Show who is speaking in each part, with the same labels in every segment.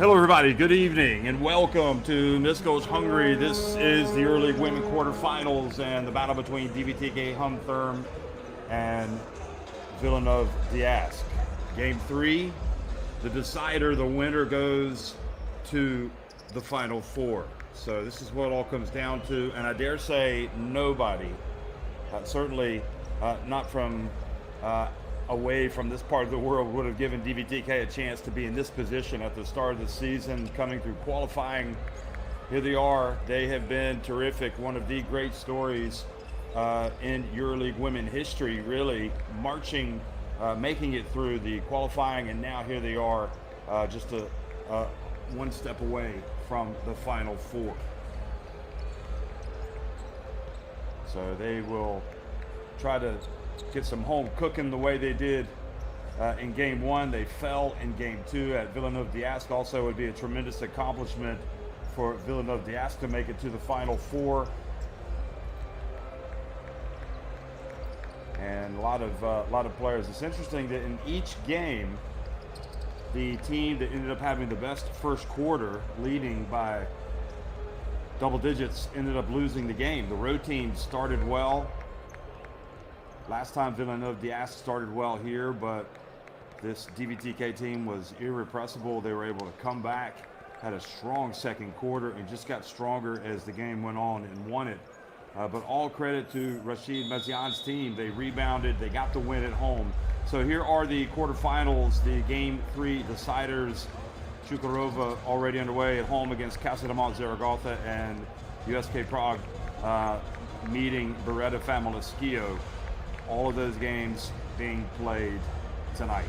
Speaker 1: Hello everybody, good evening and welcome to Misco's Hungary. This is the EuroLeague Women quarterfinals and the battle between DVTK HUN-Therm and Villeneuve. Game 3, the decider, the winner goes to the Final Four. So this is what it all comes down to, and I dare say nobody, certainly not from away from this part of the world, would have given DVTK a chance to be in this position at the start of the season, coming through qualifying. Here they are. They have been terrific. One of the great stories in EuroLeague Women history, really marching, making it through the qualifying, and now here they are, just one step away from the Final Four. So they will try to get some home cooking the way they did in Game 1. They fell in Game 2 at Villeneuve. Also, it would be a tremendous accomplishment for Villeneuve to make it to the Final Four. And a lot of players. It's interesting that in each game, the team that ended up having the best first quarter, leading by double digits, ended up losing the game. The road team started well. Last time Villeneuve started well here, but this DVTK team was irrepressible. They were able to come back, had a strong second quarter, and just got stronger as the game went on and won it. But all credit to Rashid Mezian's team. They rebounded, they got the win at home. So here are the quarterfinals, the Game 3 deciders. Chukarova already underway at home against Casa de Mont Zaragoza, and USK Prague meeting Beretta Famoleskio. All of those games being played tonight.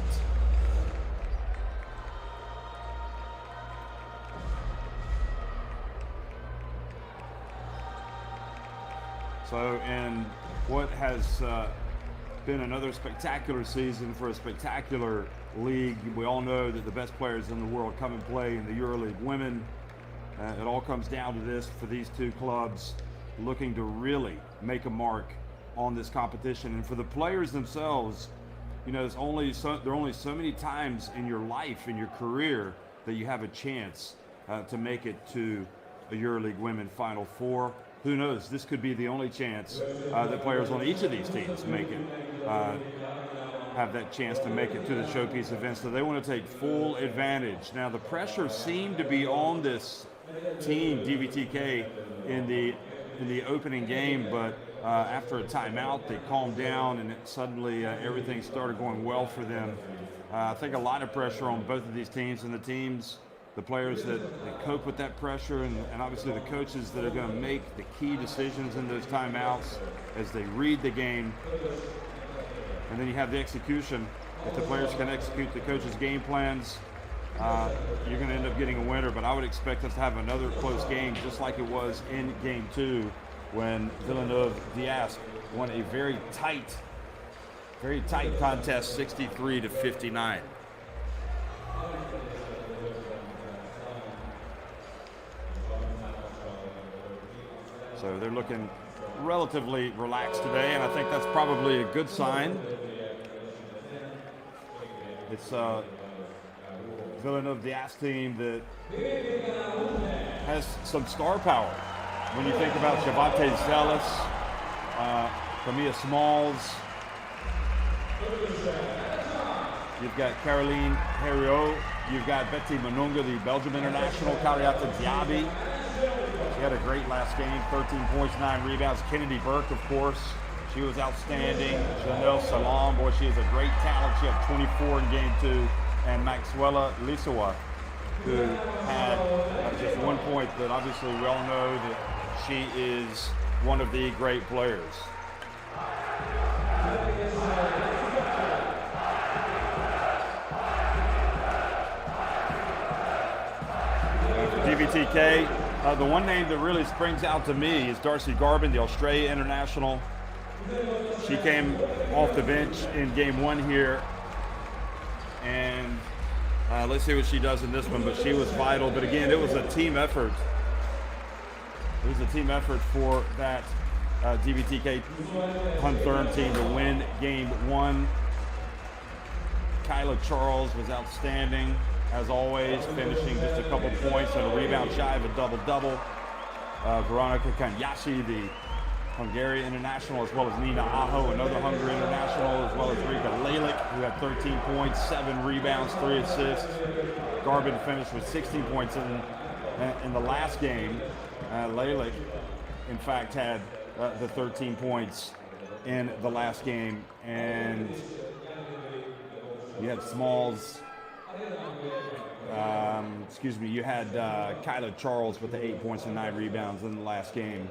Speaker 1: So in what has been another spectacular season for a spectacular league, we all know that the best players in the world come and play in the EuroLeague Women. It all comes down to this for these two clubs, looking to really make a mark on this competition. And for the players themselves, you know, there are only so many times in your life, in your career, that you have a chance to make it to a EuroLeague Women Final Four. Who knows? This could be the only chance that players on each of these teams make it, have that chance to make it to the showpiece event. So they want to take full advantage. Now the pressure seemed to be on this team, DVTK, in the opening game, but after a timeout, they calmed down, and suddenly everything started going well for them. I think a lot of pressure on both of these teams, and the players that cope with that pressure, and obviously the coaches that are going to make the key decisions in those timeouts as they read the game. And then you have the execution. If the players can execute the coaches' game plans, you're going to end up getting a winner. But I would expect us to have another close game, just like it was in Game 2, when Villeneuve won a very tight contest, 63-59. So they're looking relatively relaxed today, and I think that's probably a good sign. It's Villeneuve team that has some star power. When you think about Javante Zealous, Camilla Smalls, you've got Caroline Herriot, you've got Betty Manunga, the Belgium international, Kariata Diaby. She had a great last game, 13 points, 9 rebounds. Kennedy Burke, of course, she was outstanding. Janelle Salam, boy, she is a great talent. She had 24 in Game 2. And Maxwella Lisawa, who had just 1 point, but obviously we all know that she is one of the great players. DVTK, the one name that really springs out to me is Darcy Garvin, the Australia international. She came off the bench in Game 1 here, and let's see what she does in this one, but she was vital. But again, it was a team effort. It was a team effort for that DVTK HUN-Therm team to win Game 1. Kyla Charles was outstanding. as always, finishing just a couple points and a rebound shy of a double-double. Veronika Kanyashi, the Hungarian international, as well as Nina Aho, another Hungary international, as well as Rika Lalic, who had 13 points, 7 rebounds, 3 assists. Garbin finished with 16 points in the last game. Lalic, in fact, had the 13 points in the last game. And you had Smalls, you had Kyla Charles with the 8 points and 9 rebounds in the last game.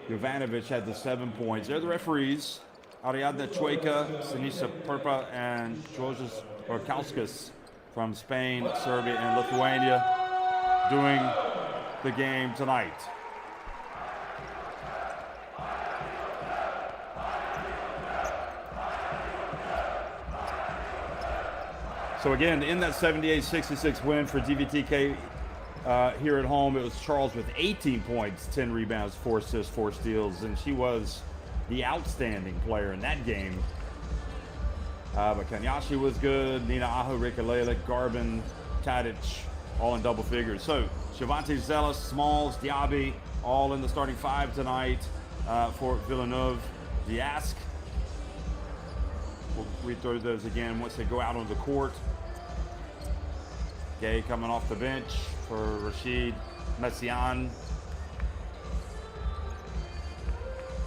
Speaker 1: Jovanovic had the 7 points. They're the referees. Ariadna Chueca, Sinisa Perpa, and Georgios Orkauskas from Spain, Serbia, and Lithuania doing the game tonight. So again, in that 78-66 win for DVTK here at home, it was Charles with 18 points, 10 rebounds, 4 assists, 4 steals, and she was the outstanding player in that game. But Kanyashi was good, Nina Aho, Rika Lalic, Garbin, Tadic, all in double figures. So Shavante Zelis, Smalls, Diaby, all in the starting 5 tonight for Villeneuve. Diask, we'll read through those again once they go out on the court. Gay coming off the bench for Rashid Messian,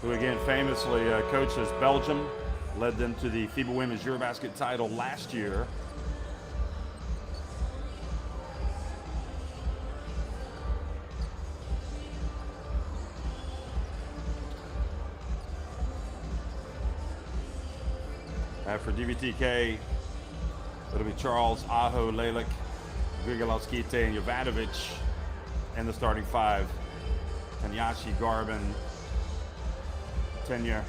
Speaker 1: who again famously coaches Belgium, led them to the FIBA Women's Eurobasket title last year. For DVTK, it'll be Charles, Aho, Lalic, Grigolowskite, and Jovanovic in the starting 5. Kanyashi, Garbin, Tenya,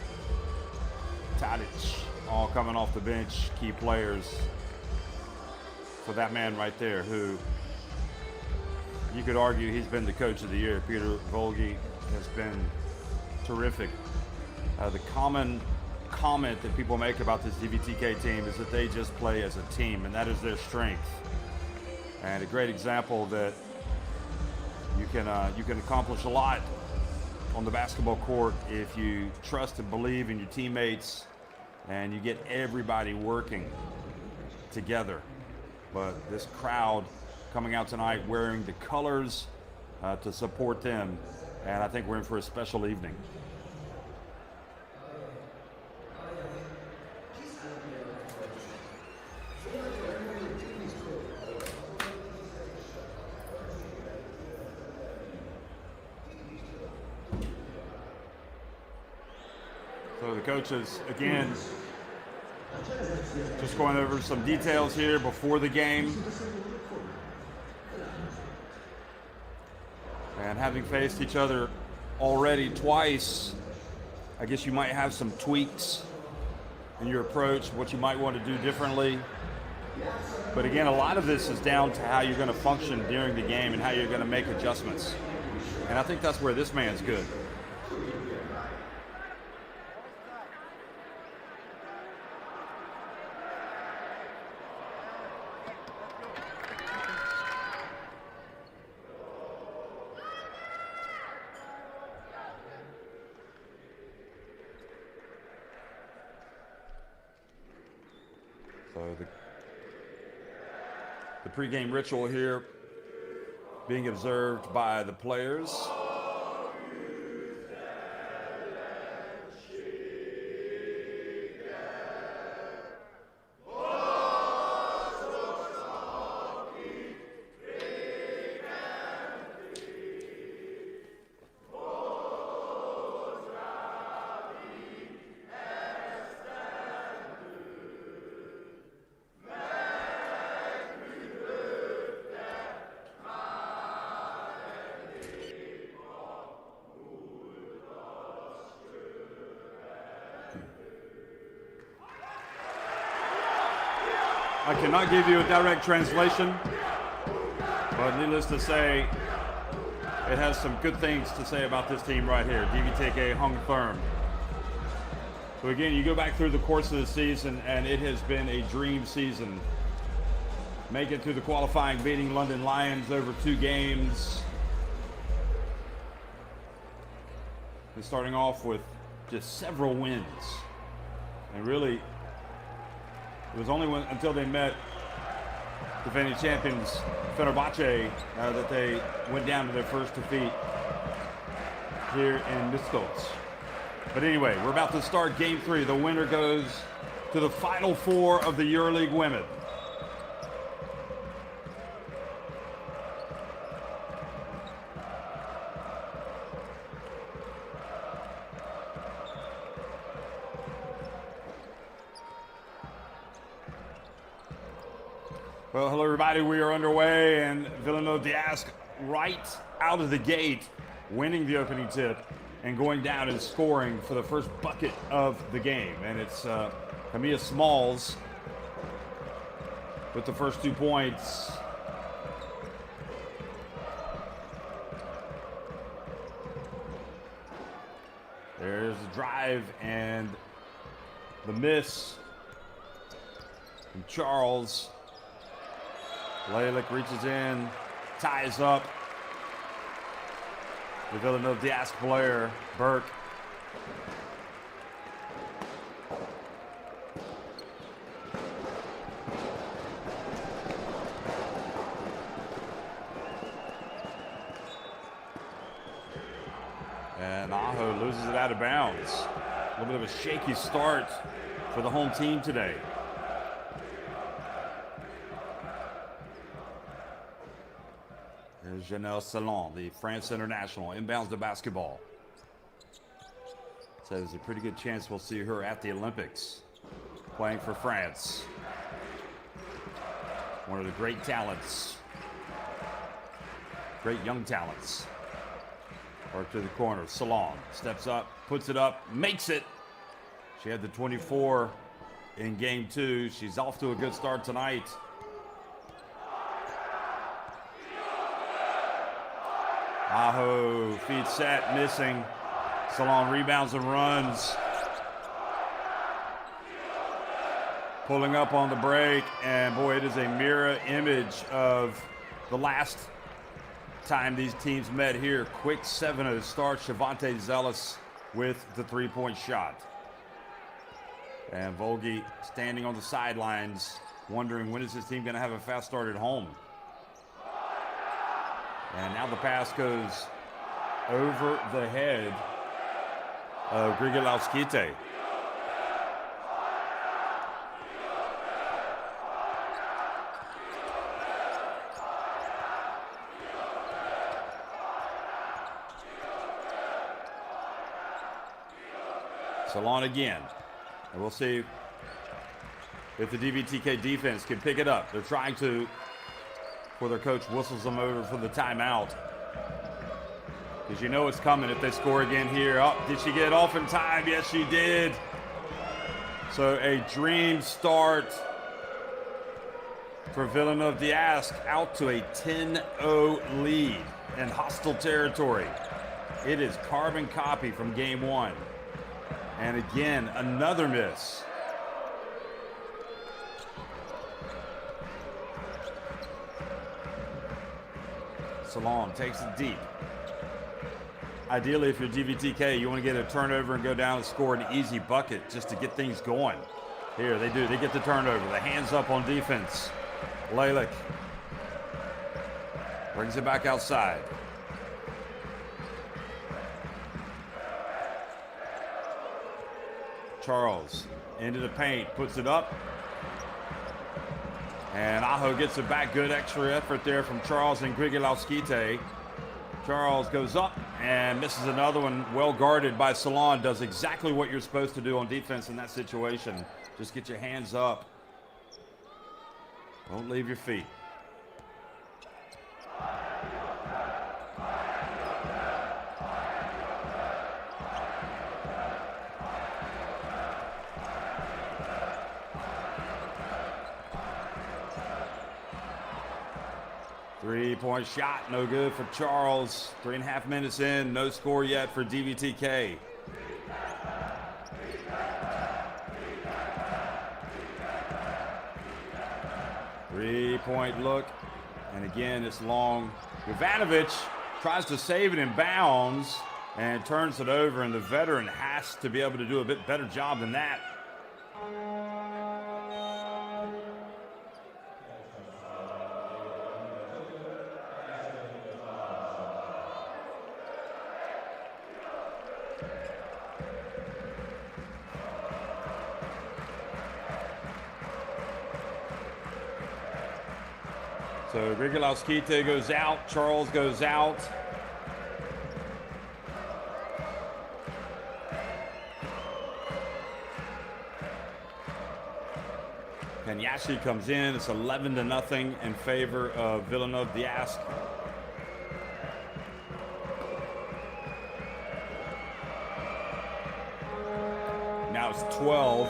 Speaker 1: Tadic, all coming off the bench, key players for that man right there, who you could argue he's been the coach of the year. Peter Volge has been terrific. The common comment that people make about this DVTK team is that they just play as a team, and that is their strength. And a great example that you can accomplish a lot on the basketball court if you trust and believe in your teammates and you get everybody working together. But this crowd coming out tonight wearing the colors to support them, and I think we're in for a special evening. So the coaches, again, just going over some details here before the game. And having faced each other already twice, I guess you might have some tweaks in your approach, what you might want to do differently. But again, a lot of this is down to how you're going to function during the game and how you're going to make adjustments. And I think that's where this man's good. So the pregame ritual here being observed by the players. I cannot give you a direct translation, but needless to say, it has some good things to say about this team right here, DVTK HUN-Therm. So again, you go back through the course of the season, and it has been a dream season make it through the qualifying, beating London Lions over 2 games. And starting off with just several wins. And really, it was only until they met defending champions Fenerbahce that they went down to their first defeat here in Miskolc. But anyway, we're about to start game 3. The winner goes to the Final 4 of the EuroLeague Women. Well, hello everybody, we are underway, and Villeneuve d'Ascq right out of the gate, winning the opening tip and going down and scoring for the first bucket of the game. And it's Camilla Smalls with the first 2 points. There's the drive and the miss from Charles. Lalick reaches in, ties up the Villeneuve d'Ascq player, Burke. And Aho loses it out of bounds. A little bit of a shaky start for the home team today. There's Janelle Salon, the France international, inbounds the basketball. So there's a pretty good chance we'll see her at the Olympics, playing for France. One of the great talents, great young talents. Work to the corner, Salon steps up, puts it up, makes it. She had the 24 in game 2. She's off to a good start tonight. Aho, feed set, missing. Salon rebounds and runs. Pulling up on the break, and boy, it is a mirror image of the last time these teams met here. Quick 7-0 start. Shavante Zealous with the 3-point shot. And Volgi standing on the sidelines, wondering when is his team going to have a fast start at home. And now the pass goes over the head of Grigolauskite. Salon again. And we'll see if the DVTK defense can pick it up. They're trying to, before their coach whistles them over for the timeout. Because you know it's coming if they score again here. Oh, did she get off in time? Yes, she did. So a dream start for Villeneuve d'Ascq, out to a 10-0 lead in hostile territory. It is carbon copy from game 1. And again, another miss. Salon takes it deep. Ideally, if you're DVTK, you want to get a turnover and go down and score an easy bucket just to get things going. Here, they do. They get the turnover. The hands up on defense. Lalick brings it back outside. Charles into the paint, puts it up. And Aho gets it back. Good extra effort there from Charles and Grigolauskite. Charles goes up and misses another one. Well guarded by Salon. Does exactly what you're supposed to do on defense in that situation. Just get your hands up. Don't leave your feet. Three-point shot, no good for Charles. 3.5 minutes in, no score yet for DVTK. 3-point look. And again, it's long. Jovanovic tries to save it in bounds and turns it over, and the veteran has to be able to do a bit better job than that. So Grigolowskite goes out, Charles goes out. Kenyashi comes in. It's 11-0 in favor of Villeneuve Diasc. Now it's 12.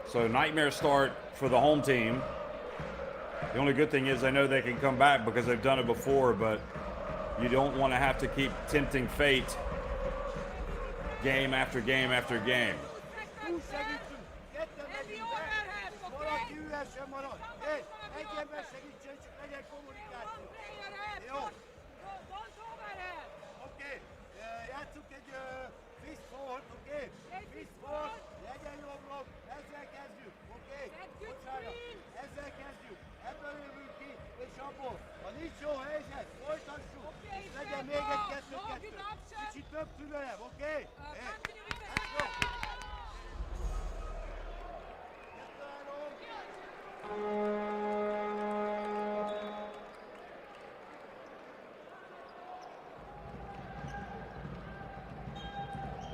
Speaker 1: So nightmare start for the home team. The only good thing is they know they can come back because they've done it before, but you don't want to have to keep tempting fate game after game after game.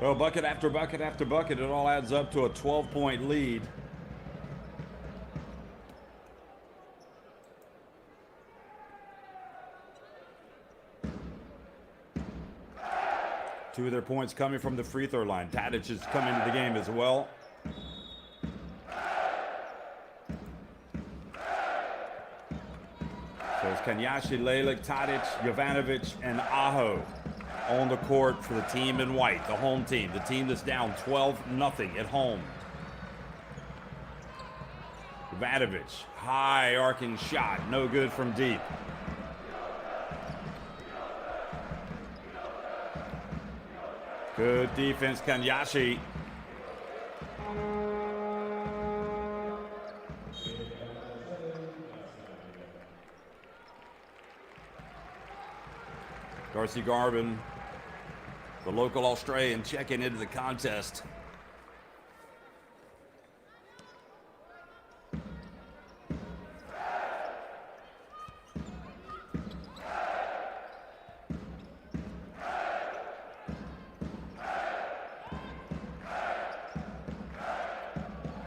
Speaker 1: Well, bucket after bucket after bucket, it all adds up to a 12-point lead. Two of their points coming from the free throw line. Tadic has come into the game as well. So it's Kenyashi, Lelik, Tadic, Jovanovic, and Aho on the court for the team in white, the home team, the team that's down 12-0 at home. Jovanovic, high arcing shot, no good from deep. Good defense, Kenyashi. Darcy Garvin, the local Australian, checking into the contest.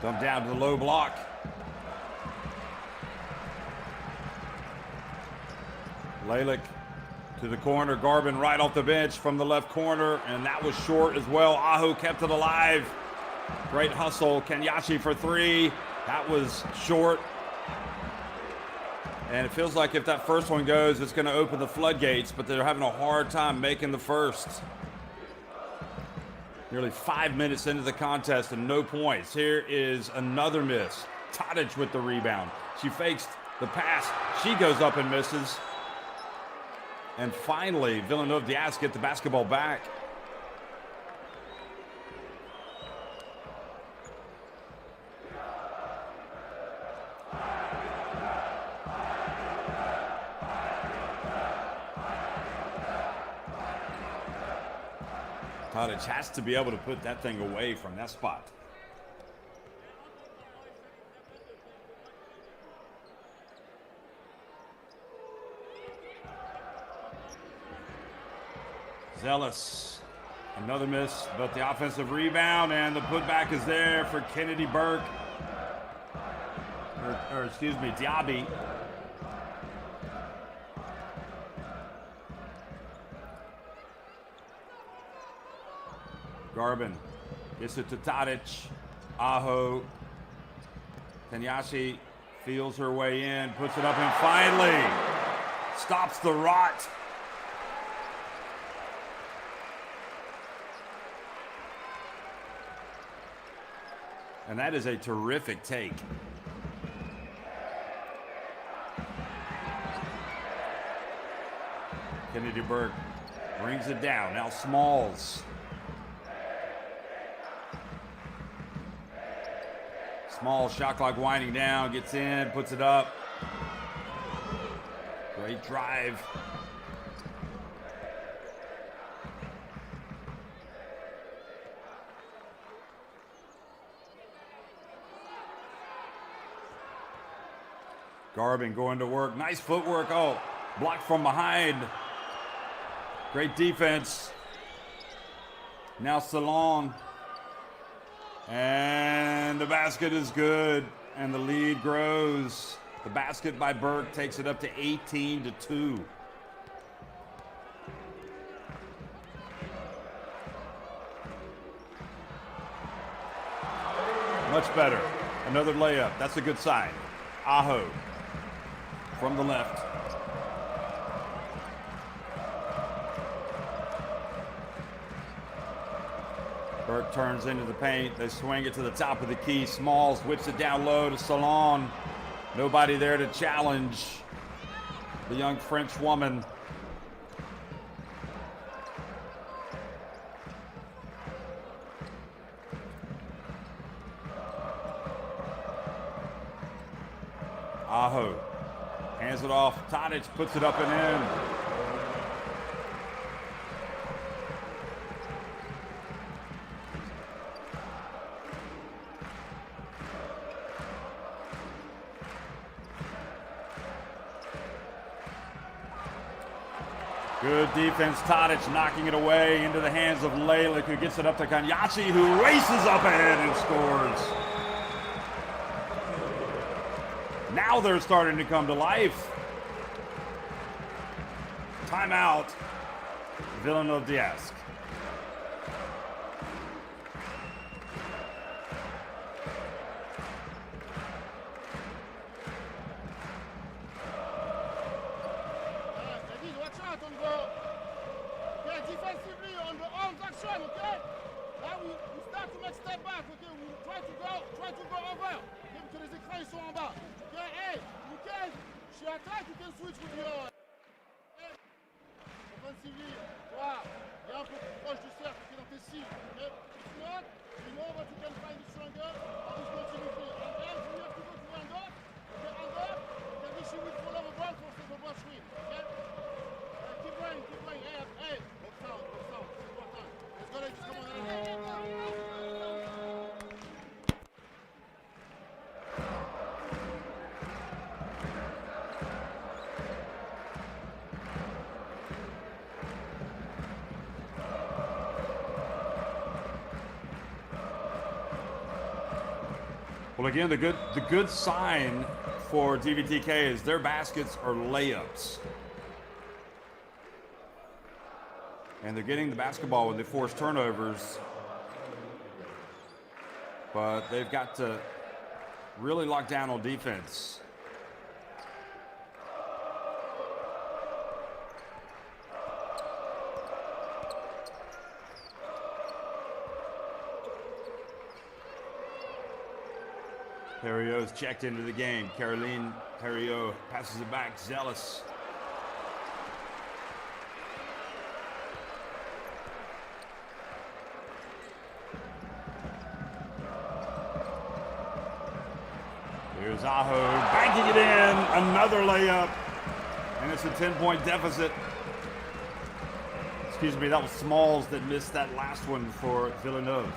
Speaker 1: Come down to the low block. Lelik to the corner. Garvin right off the bench from the left corner, and that was short as well. Aho kept it alive. Great hustle. Kenyashi for three. That was short. And it feels like if that first one goes, it's going to open the floodgates, but they're having a hard time making the first. Nearly 5 minutes into the contest and no points. Here is another miss. Tadic with the rebound. She fakes the pass. She goes up and misses. And finally, Villeneuve Diasc get the basketball back. Tadic has to be able to put that thing away from that spot. Zealous, another miss, but the offensive rebound and the putback is there for Kennedy Burke, or excuse me, Diaby. Garvin gets it to Tadic. Aho. Kenyashi feels her way in, puts it up, and finally stops the rot. And that is a terrific take. Kennedy Burke brings it down. Now Smalls. Smalls, shot clock winding down, gets in, puts it up. Great drive. Garbin going to work. Nice footwork. Oh, blocked from behind. Great defense. Now Salon. And the basket is good. And the lead grows. The basket by Burke takes it up to 18-2. Much better. Another layup. That's a good sign. Aho from the left. Burke turns into the paint. They swing it to the top of the key. Smalls whips it down low to Salon. Nobody there to challenge the young French woman. Aho hands it off. Tadic puts it up and in. Good defense. Tadic knocking it away into the hands of Lalick, who gets it up to Kanyachi, who races up ahead and scores. Now they're starting to come to life. Timeout. Villeneuve Diaz.
Speaker 2: Defensively on the arms action, okay? Là, we start to make step back, okay? We try to go over. Okay? Because les écrans, ils sont en bas. Okay? Hey, you can, she attack, you can switch with your... Okay? Offensively, voilà. Viens un peu plus proche du cercle, okay, dans tes cibles, okay? If not, you know that you can find the stronger on this continuity. And then you have to go to hand up, okay? Hand up, okay? Then she will follow the ball for the ball swing, okay? Keep going, hey.
Speaker 1: Well, again, the good sign for DVTK is their baskets are layups. And they're getting the basketball when they force turnovers. But they've got to really lock down on defense. Perriot's checked into the game. Caroline Perriot passes it back. Zealous. Here's Aho banking it in. Another layup. And it's a 10-point deficit. Excuse me, that was Smalls that missed that last one for Villeneuve.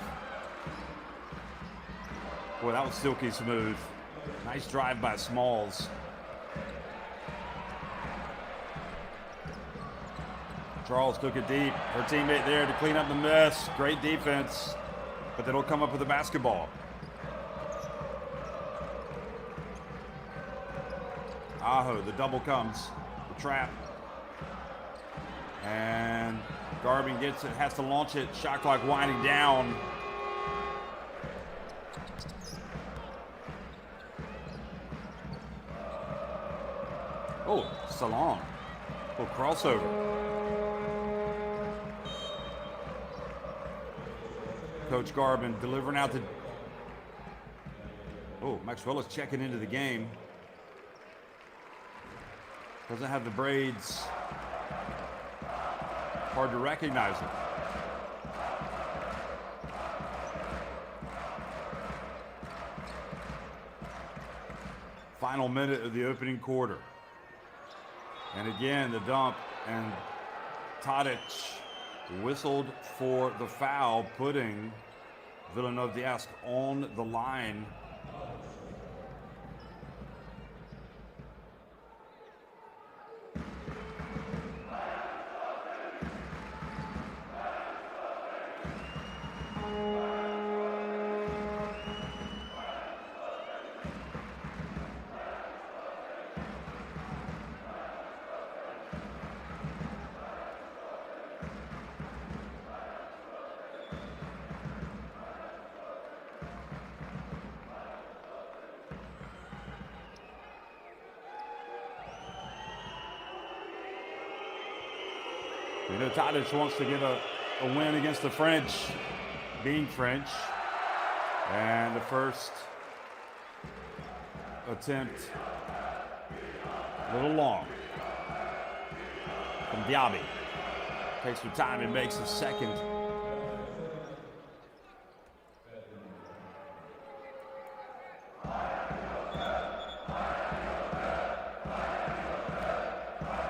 Speaker 1: Boy, that was silky smooth. Nice drive by Smalls. Charles took it deep. Her teammate there to clean up the mess. Great defense, but they don't come up with the basketball. Aho, the double comes. The trap. And Garbin gets it, has to launch it. Shot clock winding down. Oh, Salon. Little crossover. Coach Garbin delivering out Oh, Maxwell is checking into the game. Doesn't have the braids. Hard to recognize him. Final minute of the opening quarter. And again, the dump, and Tadic whistled for the foul, putting Villeneuve on the line. You know, Tadic wants to get a win against the French, being French. And the first attempt, a little long, from Diaby. Takes some time and makes a second.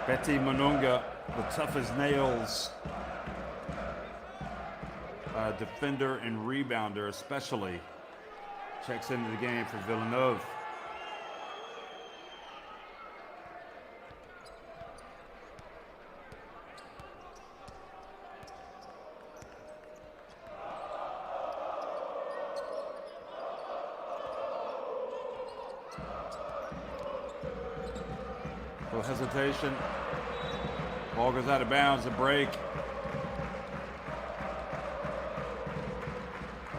Speaker 1: Betty Manunga, the tough as nails defender and rebounder especially, checks into the game for Villeneuve. No hesitation. Ball goes out of bounds, a break.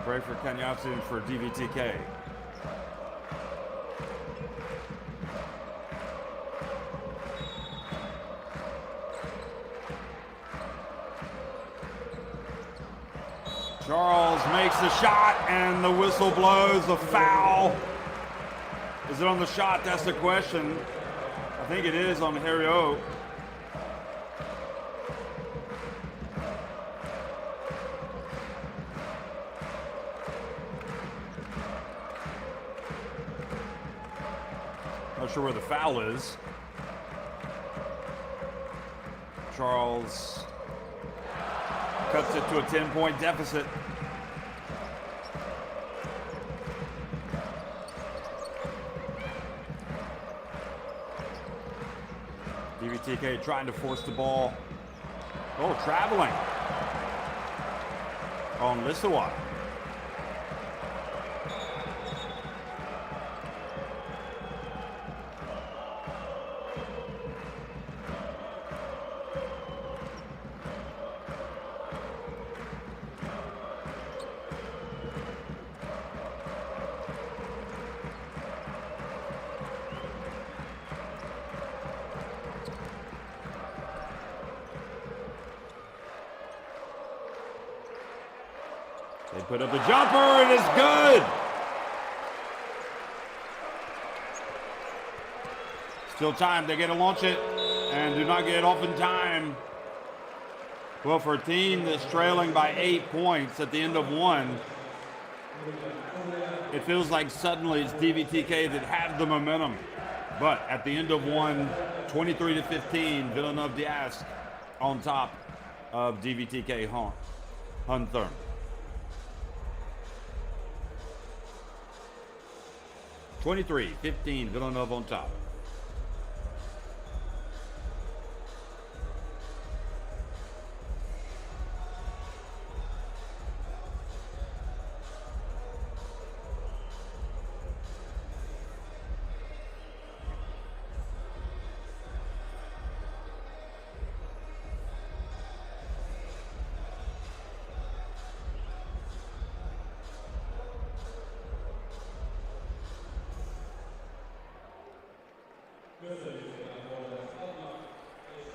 Speaker 1: Break for Kanyatsu and for DVTK. Charles makes the shot and the whistle blows, a foul. Is it on the shot? That's the question. I think it is on Harry O. Not sure where the foul is. Charles cuts it to a 10-point deficit. DVTK trying to force the ball. Oh, traveling on Lissawa. They put up a jumper and it's good. Still time. They get to launch it and do not get it off in time. Well, for a team that's trailing by 8 points at the end of one, it feels like suddenly it's DVTK that had the momentum. But at the end of one, 23-15, Villeneuve on top of DVTK HUN-Therm. 23-15, Villeneuve on top.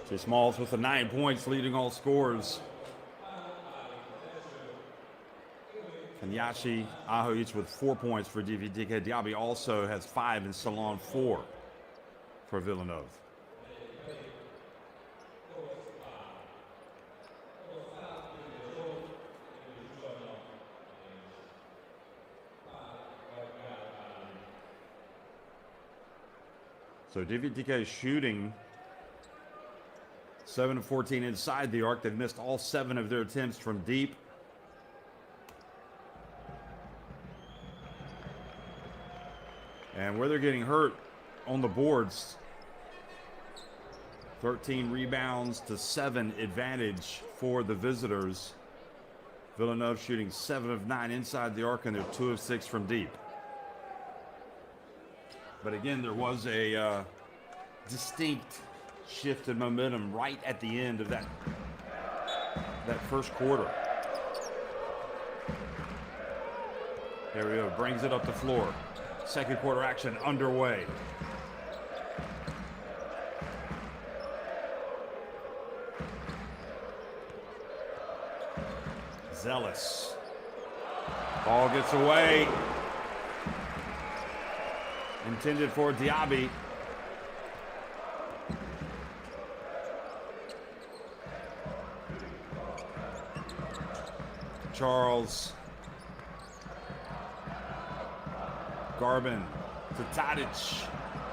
Speaker 1: Jay Smalls with the 9 points, leading all scorers. Kenyashi, Aho each with 4 points for DVTK. Diaby also has 5 and Salon 4 for Villeneuve. So DVTK is shooting 7 of 14 inside the arc. They've missed all 7 of their attempts from deep. And where they're getting hurt on the boards, 13 rebounds to 7 advantage for the visitors. Villeneuve shooting 7 of 9 inside the arc, and they're 2 of 6 from deep. But again, there was a distinct shift in momentum right at the end of that first quarter. Here we go, brings it up the floor. Second quarter action underway. Zealous. Ball gets away. Intended for Diaby. Charles. Garvin to Tadic.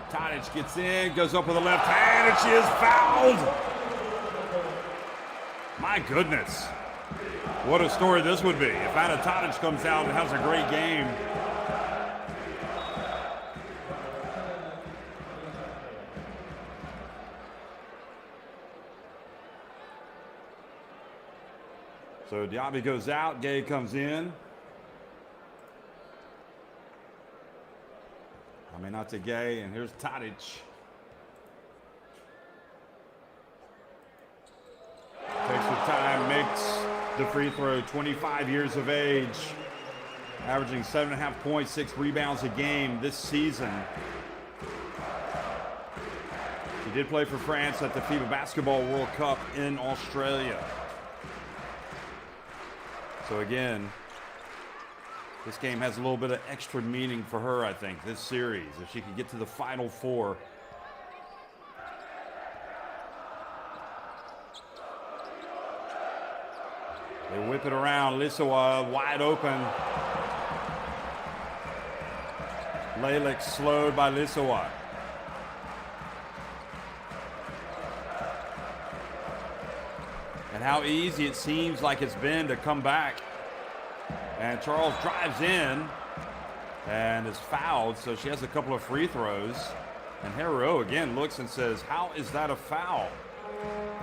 Speaker 1: Tadic gets in, goes up with the left hand, and she is fouled. My goodness. What a story this would be if Anna Tadic comes out and has a great game. So Diaby goes out, Gay comes in. I mean, not to Gay, and here's Tadic. Takes the time, makes the free throw, 25 years of age, averaging 7.5 points, 6 rebounds a game this season. She did play for France at the FIBA Basketball World Cup in Australia. So again, this game has a little bit of extra meaning for her, I think, this series. If she could get to the Final Four. They whip it around. Lissawa wide open. Lalick slowed by Lissawa. And how easy it seems like it's been to come back. And Charles drives in and is fouled, so she has a couple of free throws. And Hero again looks and says, how is that a foul?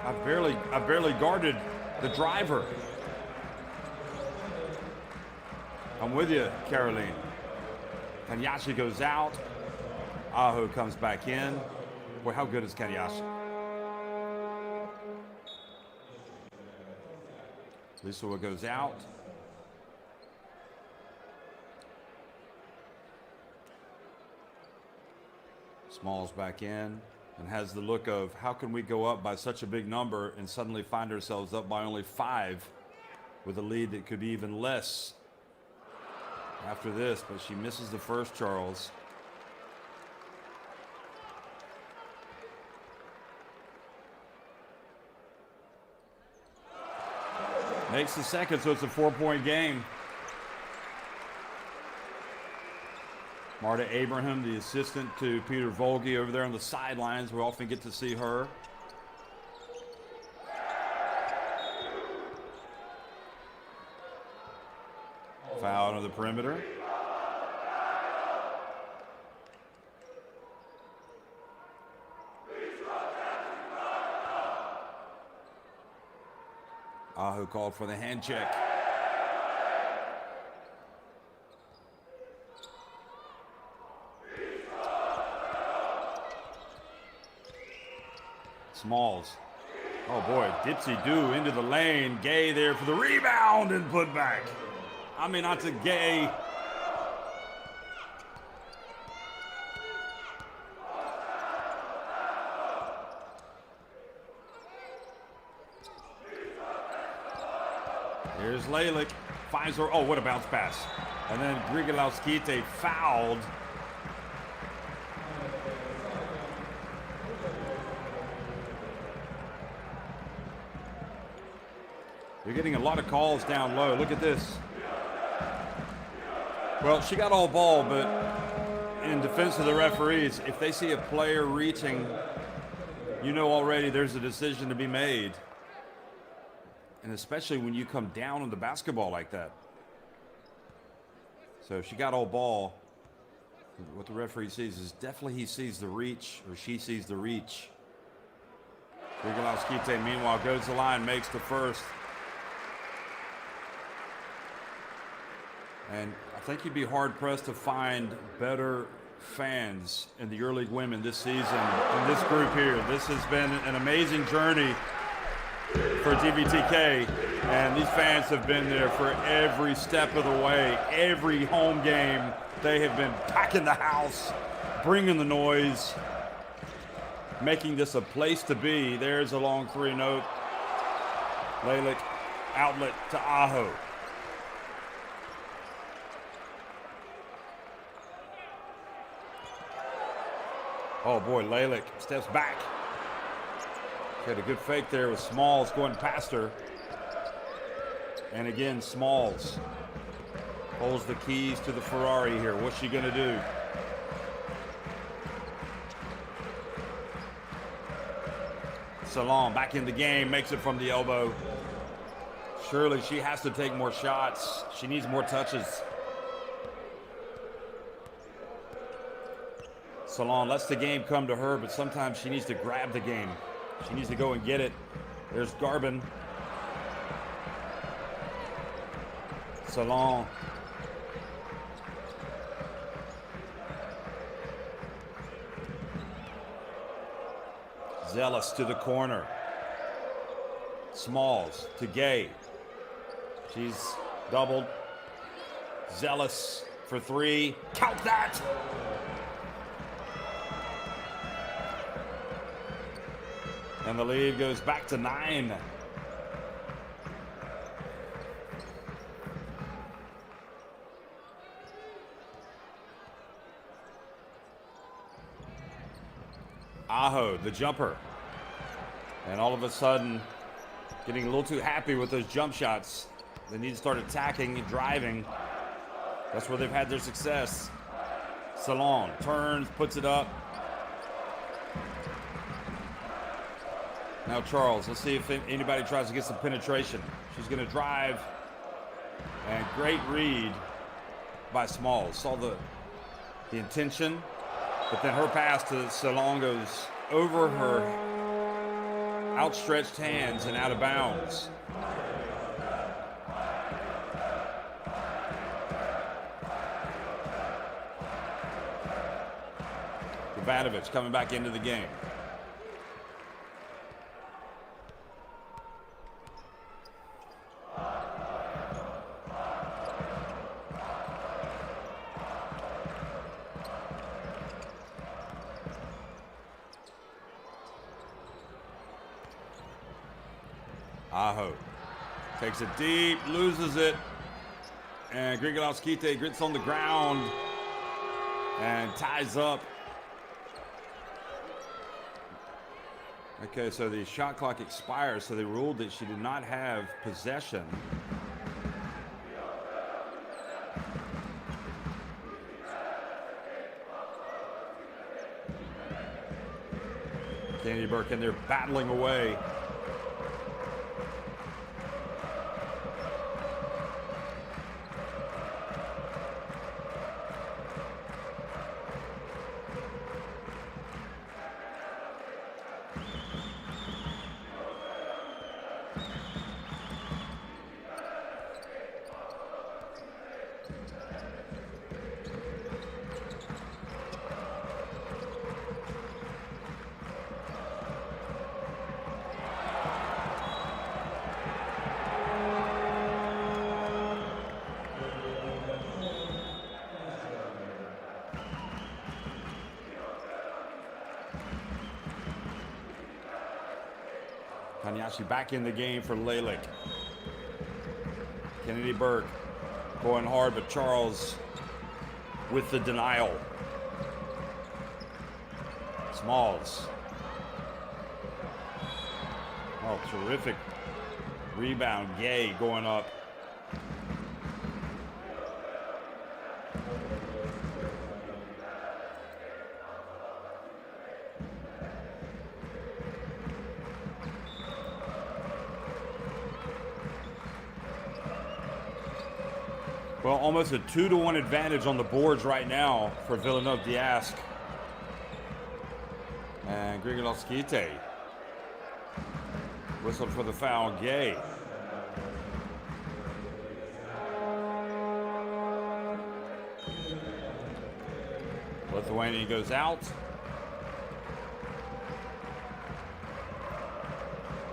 Speaker 1: I barely guarded the driver. I'm with you, Caroline. Kenyashi goes out. Aho comes back in. Boy, how good is Kenyashi? Lissawa goes out. Smalls back in and has the look of how can we go up by such a big number and suddenly find ourselves up by only 5 with a lead that could be even less after this, but she misses the first, Charles. Makes the second, so it's a 4-point game. Marta Abraham, the assistant to Peter Volge over there on the sidelines. We often get to see her. Foul on the perimeter. Aho called for the hand check. Smalls. Oh boy, Dipsy-do into the lane. Gay there for the rebound and put back. I mean, not to Gay. Here's Lalick. finds her. Oh, what a bounce pass. And then Grigolowskite fouled. You're getting a lot of calls down low. Look at this. Well, she got all ball, but in defense of the referees, if they see a player reaching, you know already there's a decision to be made. And especially when you come down on the basketball like that. So if she got all ball, what the referee sees is definitely he sees the reach, or she sees the reach. Grigolowskite, meanwhile, goes to the line, makes the first. And I think you'd be hard-pressed to find better fans in the EuroLeague Women this season than this group here. This has been an amazing journey for DVTK, and these fans have been there for every step of the way. Every home game, they have been packing the house, bringing the noise, making this a place to be. There's a long three note. Lalick, outlet to Aho. Oh boy, Lalick steps back. She had a good fake there with Smalls going past her. And again, Smalls holds the keys to the Ferrari here. What's she gonna do? Salon back in the game, makes it from the elbow. Surely she has to take more shots. She needs more touches. Salon lets the game come to her, but sometimes she needs to grab the game. She needs to go and get it. There's Garbin. Salon. Zealous to the corner. Smalls to Gay. She's doubled. Zealous for three. Count that! And the lead goes back to 9. Aho, the jumper. And all of a sudden, getting a little too happy with those jump shots. They need to start attacking and driving. That's where they've had their success. Salon turns, puts it up. Now Charles, let's see if anybody tries to get some penetration. She's going to drive. And great read by Smalls. Saw the intention, but then her pass to Salon goes over her outstretched hands and out of bounds. Ivanovic coming back into the game. Aho takes it deep, loses it, and Grigolowskite grits on the ground and ties up. Okay, so the shot clock expires, so they ruled that she did not have possession. Candy Burke, and they're battling away. Kanyashi back in the game for Lalick. Kennedy Burke going hard, but Charles with the denial. Smalls. Oh, terrific rebound. Gay going up. Well, almost a 2-to-1 advantage on the boards right now for Villeneuve Diask. And Grigolovskite whistled for the foul. Gay. Lithuanian goes out.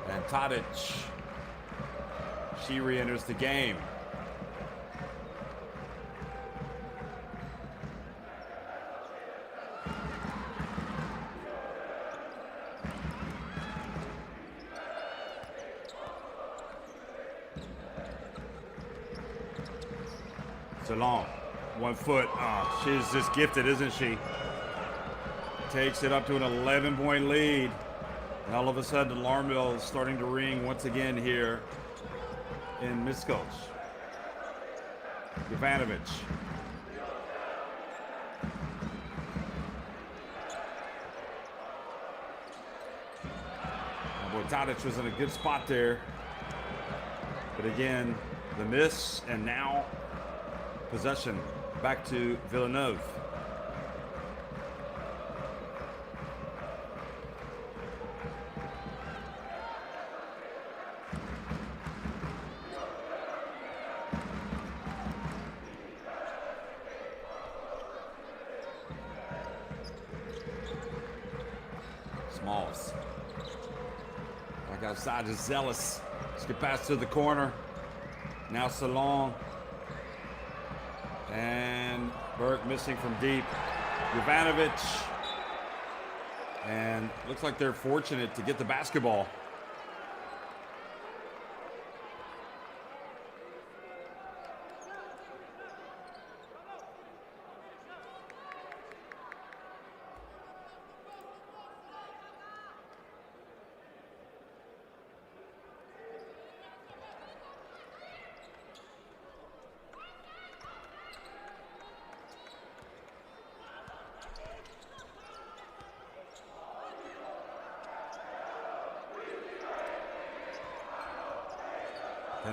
Speaker 1: And Tadic, she re-enters the game. Long 1 foot. Oh, she's just gifted, isn't she? Takes it up to an 11-point lead. And all of a sudden, the alarm bell is starting to ring once again here in Miskolc. Jovanovic. Oh boy, Tadic was in a good spot there. But again, the miss, and now possession back to Villeneuve. Smalls. Back outside is Zealous. Skip pass to the corner. Now Salon. And Burke missing from deep. Jovanovic. And looks like they're fortunate to get the basketball.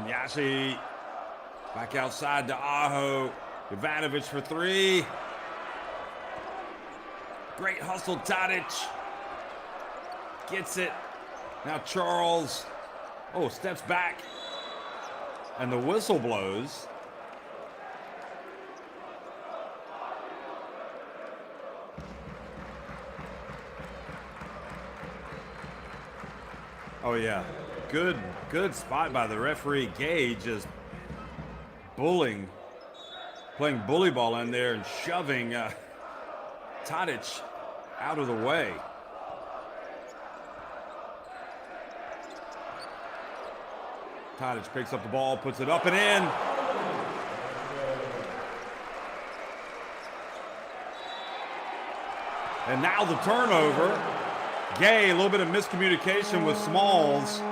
Speaker 1: Yashi back outside to Aho. Jovanovic for three. Great hustle, Tadic. Gets it. Now Charles. Oh, steps back. And the whistle blows. Oh, yeah. Good spot by the referee. Gay just playing bully ball in there and shoving Tadic out of the way. Tadic picks up the ball, puts it up and in. And now the turnover. Gay, a little bit of miscommunication with Smalls.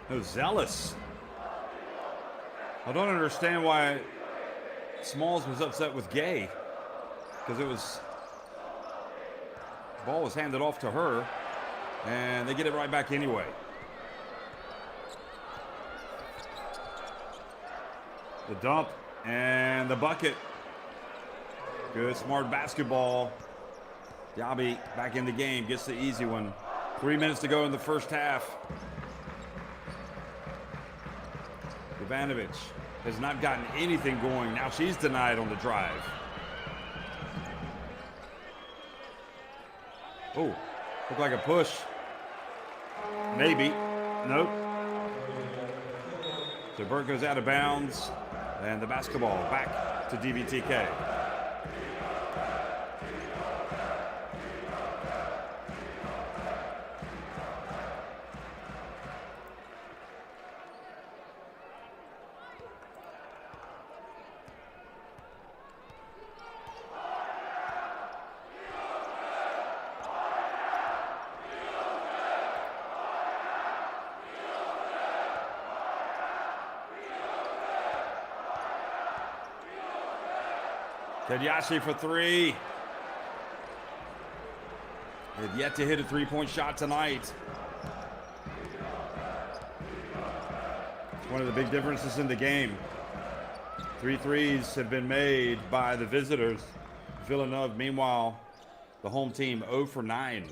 Speaker 1: No, Zealous. I don't understand why Smalls was upset with Gay, because the ball was handed off to her, and they get it right back anyway. The dump and the bucket. Good, smart basketball. Yabi back in the game, gets the easy one. 3 minutes to go in the first half. Jovanovic has not gotten anything going. Now she's denied on the drive. Oh, looked like a push. Maybe. Nope. So Burke goes out of bounds. And the basketball back to DVTK. Tediashi for three. They've yet to hit a three-point shot tonight. One of the big differences in the game. 3 threes have been made by the visitors. Villeneuve, meanwhile, the home team 0 for 9.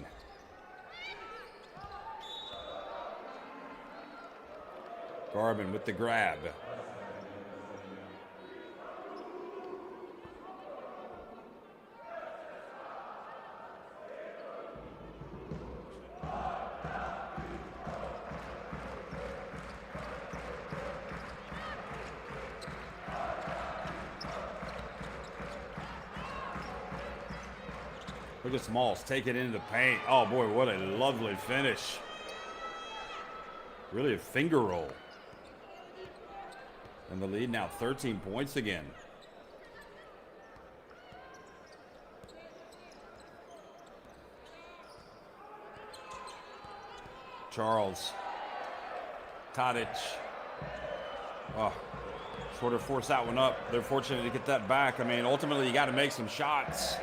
Speaker 1: Garvin with the grab. Look at Smalls take it into the paint. Oh boy, what a lovely finish. Really a finger roll. And the lead now 13 points again. Charles. Tadic. Oh, sort of force that one up. They're fortunate to get that back. I mean, ultimately you got to make some shots.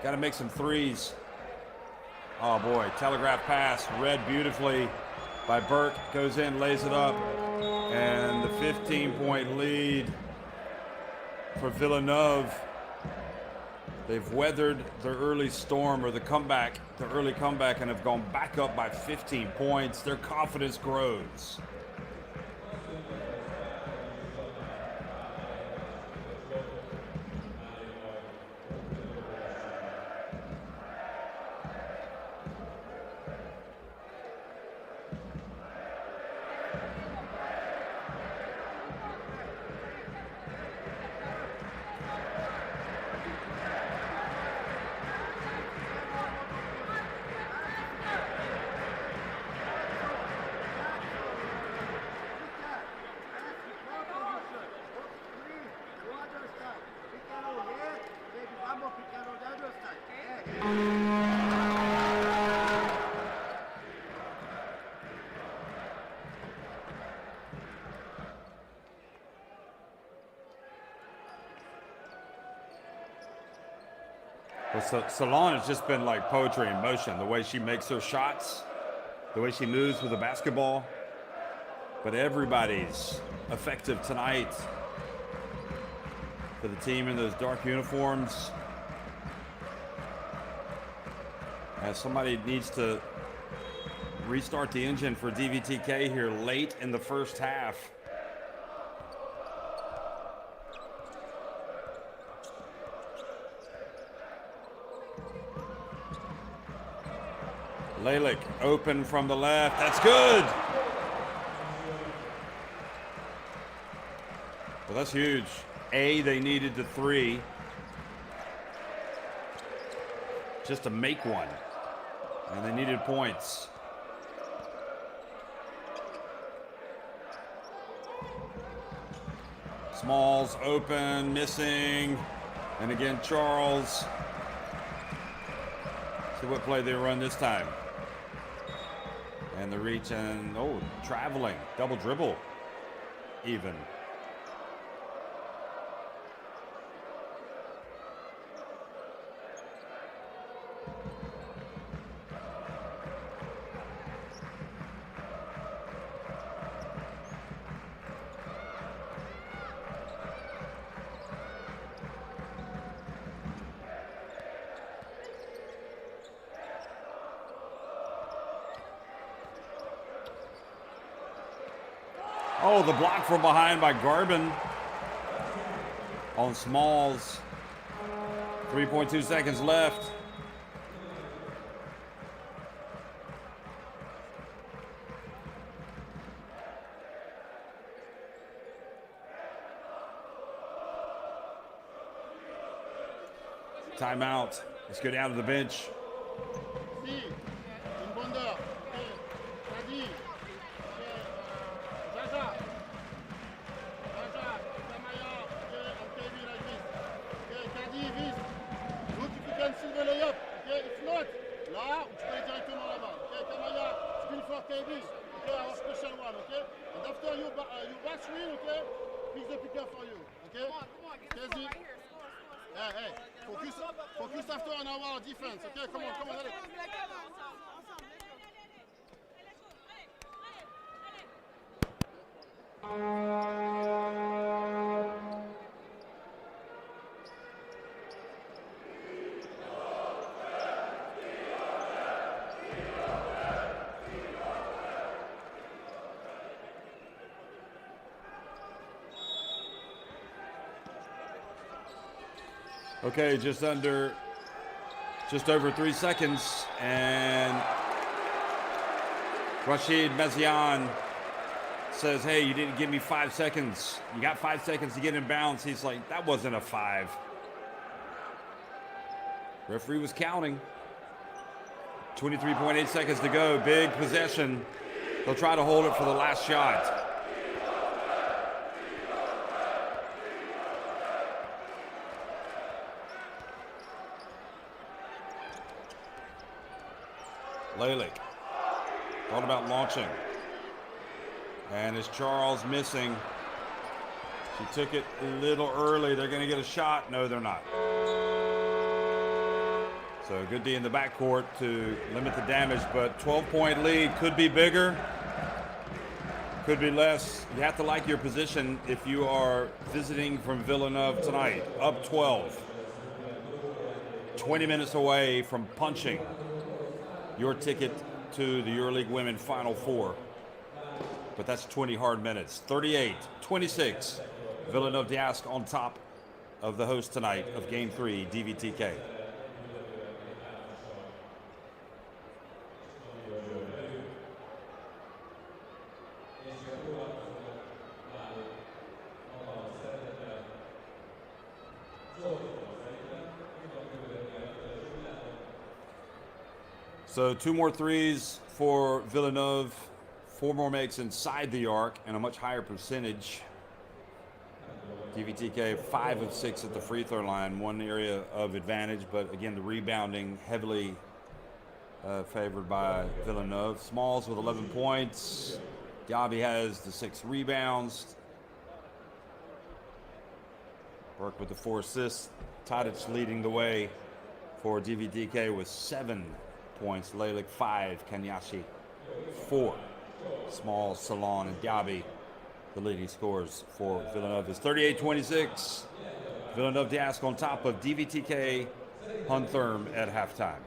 Speaker 1: Got to make some threes. Oh boy, telegraph pass, read beautifully by Burke. Goes in, lays it up. And the 15-point lead for Villeneuve. They've weathered their early storm or the early comeback, and have gone back up by 15 points. Their confidence grows. Well, Salon has just been like poetry in motion. The way she makes her shots, the way she moves with the basketball. But everybody's effective tonight for the team in those dark uniforms. As somebody needs to restart the engine for DVTK here late in the first half. Lalick open from the left. That's good. Well, that's huge. They needed the 3 just to make one. And they needed points. Smalls open, missing. And again, Charles. See what play they run this time. And the reach and, traveling. Double dribble, even. Oh, the block from behind by Garvin on Smalls. 3.2 seconds left. Timeout. Let's go down to the bench.
Speaker 2: Hey, focus after on our defense, okay? Come on, allez.
Speaker 1: Okay, just over 3 seconds, and Rashid Mezian says, hey, you didn't give me 5 seconds. You got 5 seconds to get in bounds. He's like, that wasn't a 5. Referee was counting. 23.8 seconds to go. Big possession. They'll try to hold it for the last shot. Lalick thought about launching. And is Charles missing? She took it a little early. They're going to get a shot. No, they're not. So good D in the backcourt to limit the damage, but 12-point lead could be bigger, could be less. You have to like your position if you are visiting from Villeneuve tonight. Up 12. 20 minutes away from punching your ticket to the EuroLeague Women Final Four. But that's 20 hard minutes. 38-26. Villeneuve d'Ascq on top of the host tonight of Game 3, DVTK. So 2 more threes for Villeneuve, 4 more makes inside the arc, and a much higher percentage. DVTK 5 of 6 at the free throw line, one area of advantage, but again the rebounding heavily favored by Villeneuve. Smalls with 11 points. Diaby has the 6 rebounds. Burke with the 4 assists. Tadic leading the way for DVTK with 7 points. Lalick 5, Kanyashi 4. Small, Salon, and Diaby, the leading scorers for Villeneuve. Is 38-26. Villeneuve d'Ascq on top of DVTK HUN-Therm at halftime.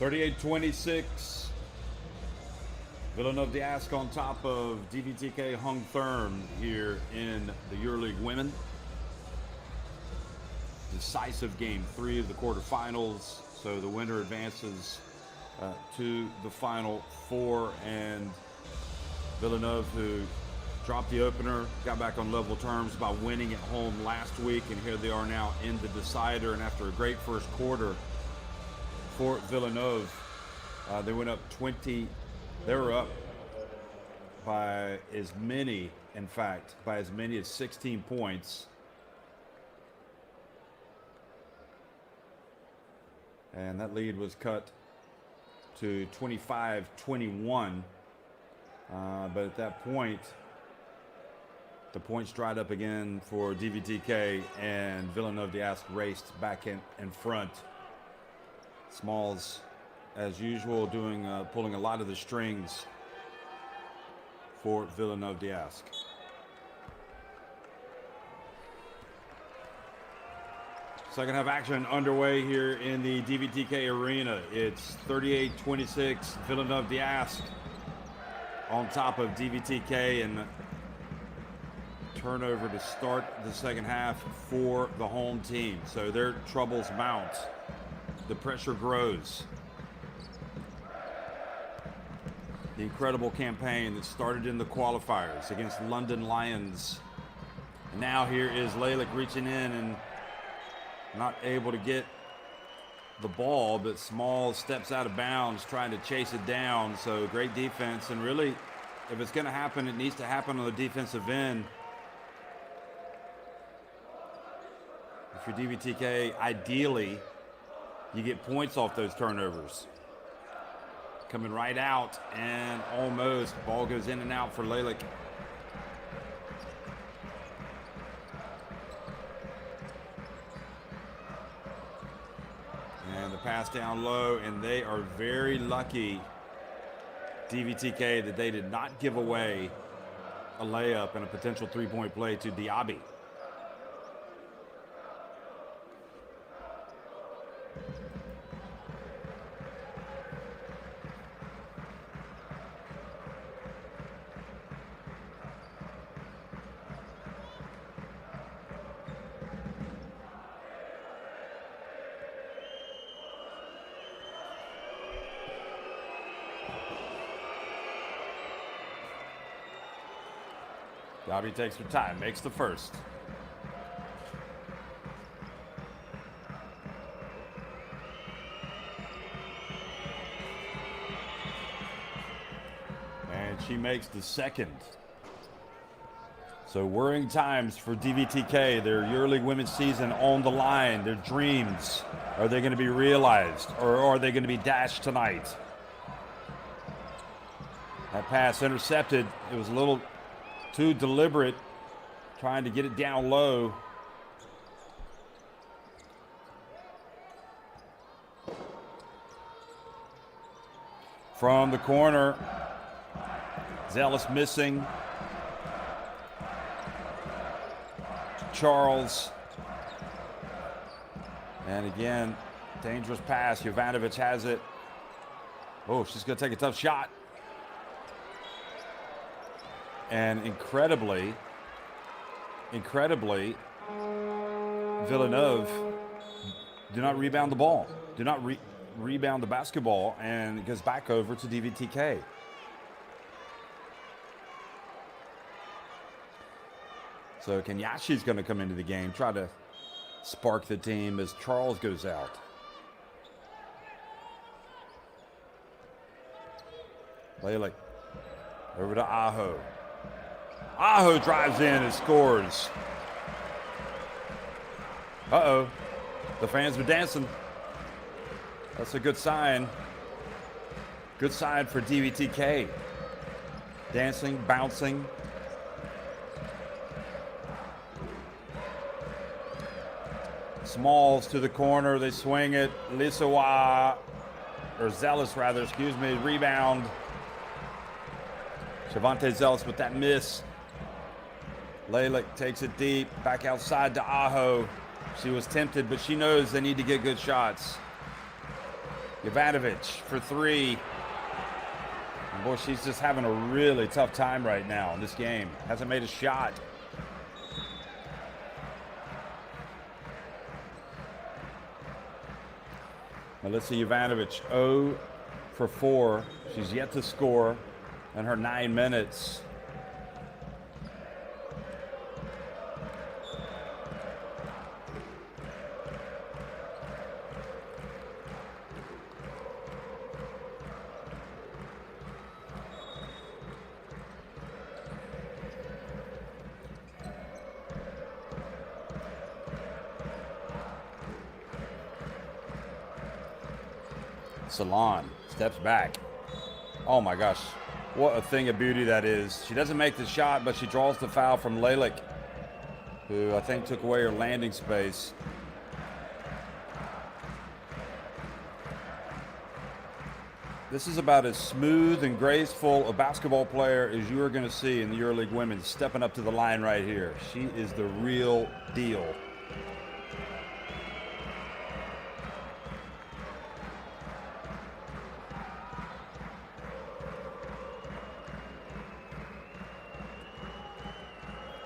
Speaker 1: 38-26. Villeneuve d'Ascq on top of DVTK HUN-Therm here in the EuroLeague Women. Decisive game 3 of the quarterfinals. So the winner advances to the final 4, and Villeneuve, who dropped the opener, got back on level terms by winning at home last week, and here they are now in the decider. And after a great first quarter for Villeneuve, they went up 20. They were up by as many, in fact, by as many as 16 points. And that lead was cut to 25-21. But at that point, the points dried up again for DVTK, and Villeneuve d'Ascq raced back in front. Smalls, as usual, pulling a lot of the strings for Villeneuve d'Ascq. Second half action underway here in the DVTK arena. It's 38-26, Villeneuve d'Ascq on top of DVTK, and turnover to start the second half for the home team. So their troubles mount. The pressure grows. The incredible campaign that started in the qualifiers against London Lions. And now here is Lalick reaching in and not able to get the ball, but Smalls steps out of bounds trying to chase it down. So great defense, and really, if it's going to happen, it needs to happen on the defensive end. If you're DVTK, ideally, you get points off those turnovers. Coming right out, and almost, ball goes in and out for Lalick. And the pass down low, and they are very lucky, DVTK, that they did not give away a layup and a potential three-point play to Diaby. Diaby takes her time, makes the first. And she makes the second. So worrying times for DVTK, their EuroLeague Women's season on the line, their dreams. Are they going to be realized, or are they going to be dashed tonight? That pass intercepted. It was a little too deliberate, trying to get it down low. From the corner, Zealous missing. Charles. And again, dangerous pass. Jovanovic has it. Oh, she's going to take a tough shot. And incredibly, Villeneuve do not rebound the ball. Do not rebound the basketball, and it goes back over to DVTK. So Kenyashi's going to come into the game, try to spark the team as Charles goes out. Lalick over to Aho. Aho drives in and scores. Uh-oh. The fans were dancing. That's a good sign. Good sign for DVTK. Dancing, bouncing. Smalls to the corner. They swing it. Lisawa, or Zealous rather, excuse me, rebound. Shavante Zealous with that miss. Lalick takes it deep, back outside to Aho. She was tempted, but she knows they need to get good shots. Jovanovic for three. And boy, she's just having a really tough time right now in this game. Hasn't made a shot. Melissa Jovanovic 0 for 4. She's yet to score in her 9 minutes. Salon steps back. Oh my gosh, what a thing of beauty that is. She doesn't make the shot, but she draws the foul from Lalick, who I think took away her landing space. This is about as smooth and graceful a basketball player as you are going to see in the EuroLeague Women, stepping up to the line right here. She is the real deal.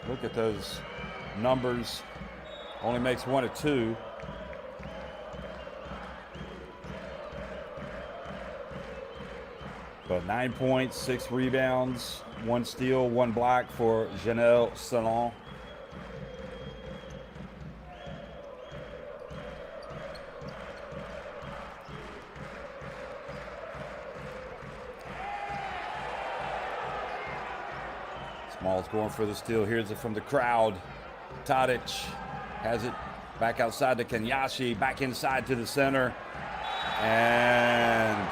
Speaker 1: Look at those numbers. Only makes 1 of 2. But 9 points, 6 rebounds, 1 steal, 1 block for Janelle Salon. Small's going for the steal. Here's it from the crowd. Tadic has it back outside to Kenyashi, back inside to the center. And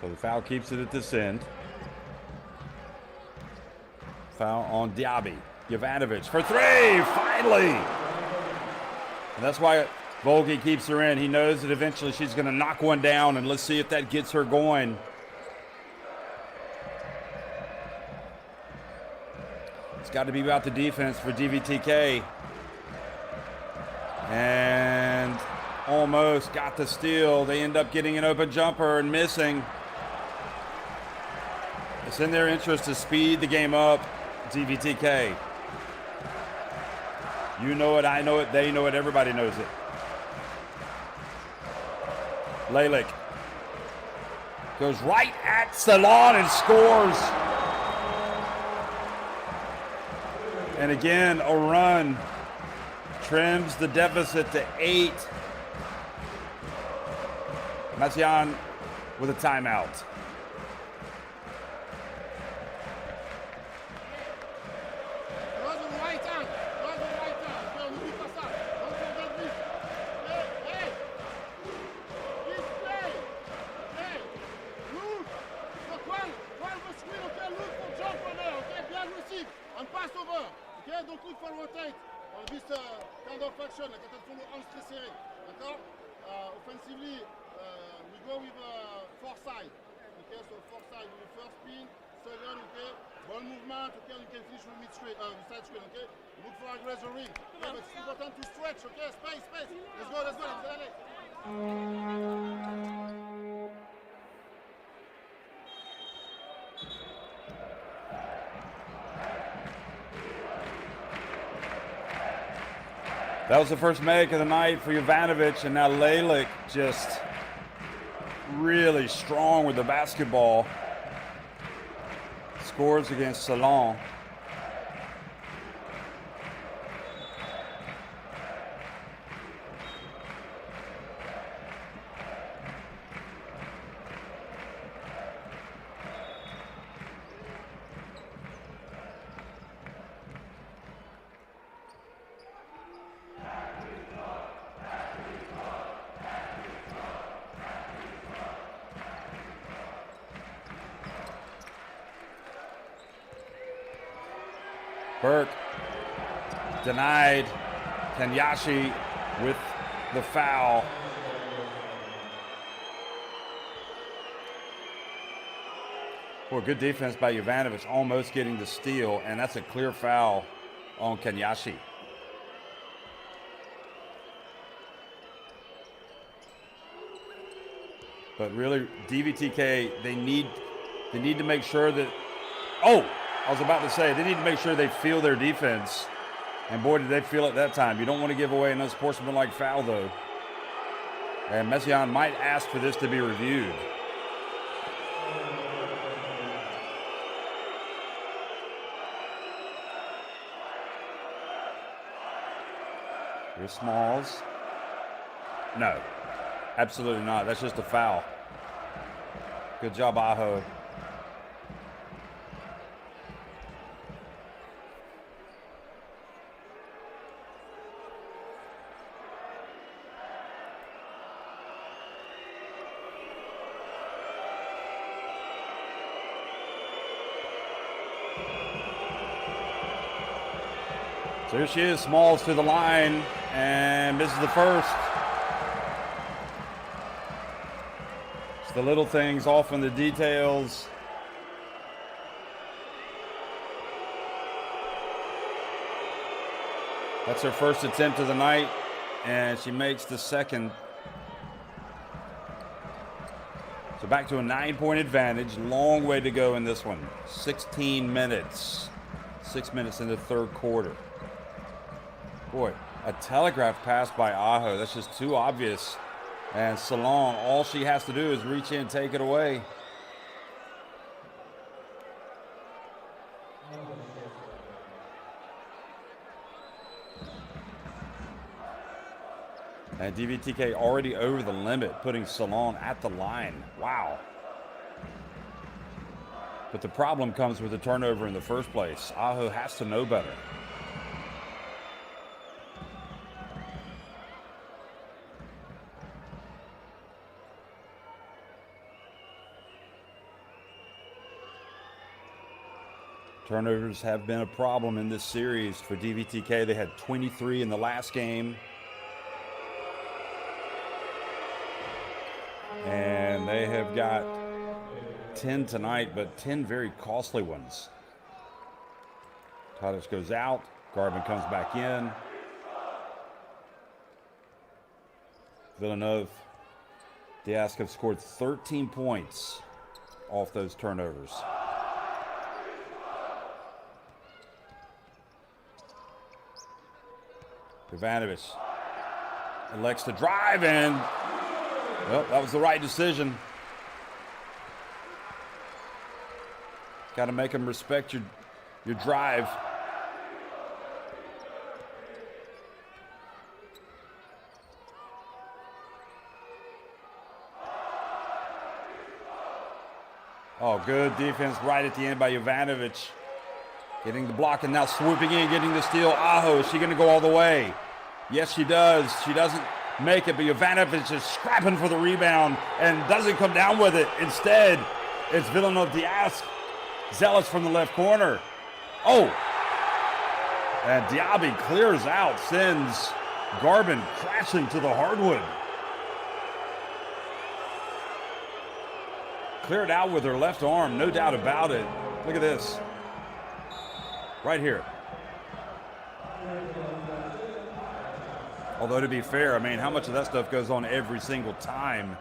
Speaker 1: so the foul keeps it at this end. Foul on Diaby. Jovanovic for 3, finally! And that's why Volge keeps her in. He knows that eventually she's going to knock one down, and let's see if that gets her going. It's got to be about the defense for DVTK. And almost got the steal. They end up getting an open jumper and missing. It's in their interest to speed the game up, DVTK. You know it, I know it, they know it, everybody knows it. Lalick goes right at Salon and scores. And again, a run trims the deficit to 8. Massian with a timeout.
Speaker 2: And pass over, okay? Don't look for rotate on this kind of action, like I follow on stress serré, d'accord? Offensively, we go with foresight, okay? So foresight with the first spin, second, okay? Ball movement, okay? You can finish with mid straight, side screen, okay? Look for aggressor ring, okay? But it's important to stretch, okay? Space, space. Let's go, let's go, let's go.
Speaker 1: That was the first make of the night for Jovanovic, and now Lalick just really strong with the basketball. Scores against Salon. Burke denied. Kenyashi with the foul. Well, good defense by Jovanovic, almost getting the steal, and that's a clear foul on Kenyashi. But really, DVTK, they need to make sure that, I was about to say, they need to make sure they feel their defense. And boy, did they feel it that time. You don't want to give away an unsportsmanlike foul, though. And Messiaen might ask for this to be reviewed. Here's Smalls. No, absolutely not. That's just a foul. Good job, Aho. So here she is, Smalls to the line, and misses the first. It's the little things, often the details. That's her first attempt of the night, and she makes the second. So back to a 9-point advantage. Long way to go in this one. 16 minutes. 6 minutes in the third quarter. Boy, a telegraph pass by Aho. That's just too obvious. And Salon, all she has to do is reach in and take it away. And DVTK already over the limit, putting Salon at the line. Wow. But the problem comes with the turnover in the first place. Aho has to know better. Turnovers have been a problem in this series for DVTK. They had 23 in the last game. And they have got 10 tonight, but 10 very costly ones. Tadic goes out. Garvin comes back in. Villeneuve, Diaz have scored 13 points off those turnovers. Jovanovic elects to drive, and well, that was the right decision. Got to make them respect your drive. Oh, good defense right at the end by Jovanovic. Getting the block and now swooping in, getting the steal. Aho, is she going to go all the way? Yes, she does. She doesn't make it, but Jovanovic is scrapping for the rebound and doesn't come down with it. Instead, it's Villeneuve Diaz, zealous from the left corner. Oh! And Diaby clears out, sends Garvin crashing to the hardwood. Cleared out with her left arm, no doubt about it. Look at this. Right here. Although, to be fair, I mean, how much of that stuff goes on every single time?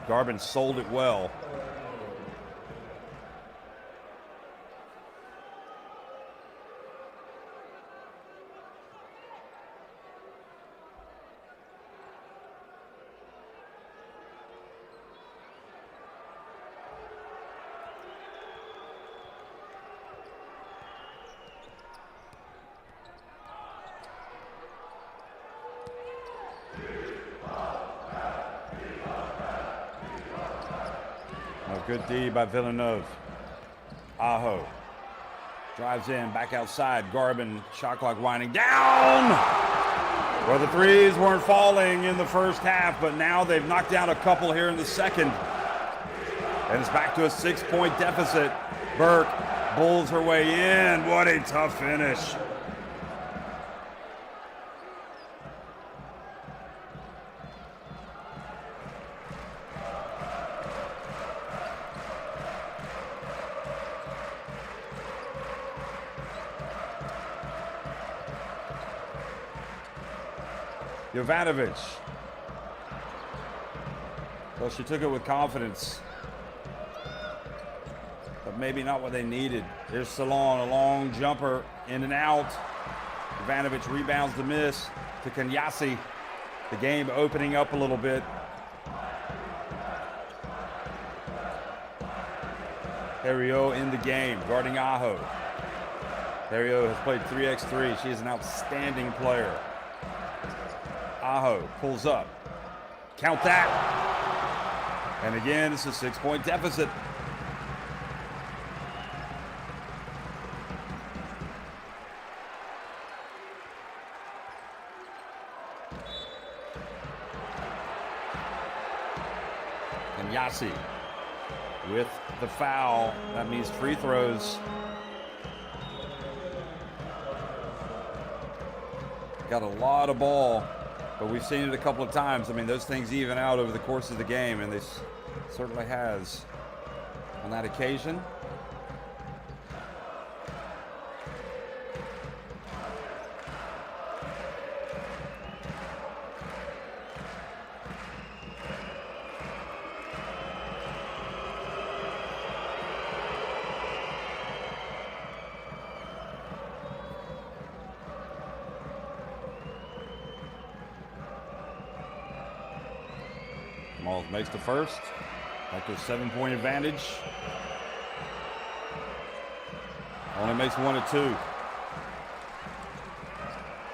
Speaker 1: Garvin sold it well. Good D by Villeneuve. Aho drives in, back outside. Garvin, shot clock winding down. Well, the threes weren't falling in the first half, but now they've knocked down a couple here in the second. And it's back to a 6-point deficit. Burke bulls her way in. What a tough finish. Jovanovic. Well, she took it with confidence, but maybe not what they needed. Here's Salon, a long jumper, in and out. Jovanovic rebounds the miss to Kanyasi. The game opening up a little bit. Herriot in the game, guarding Aho. Herriot has played 3x3. She is an outstanding player. Aho pulls up. Count that. And again, it's a 6-point deficit. Kanyasi with the foul. That means free throws. Got a lot of ball, but we've seen it a couple of times. I mean, those things even out over the course of the game, and this certainly has on that occasion. Malls makes the first. Back to a 7-point advantage. Only makes 1 of 2.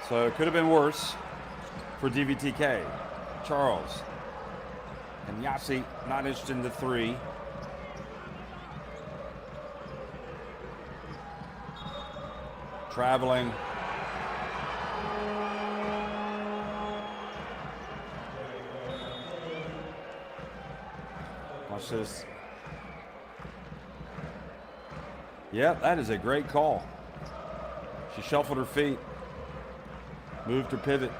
Speaker 1: So it could have been worse for DVTK. Charles and Yasi not interested in the 3. Traveling. Watch this. Yep, that is a great call. She shuffled her feet, moved her pivot.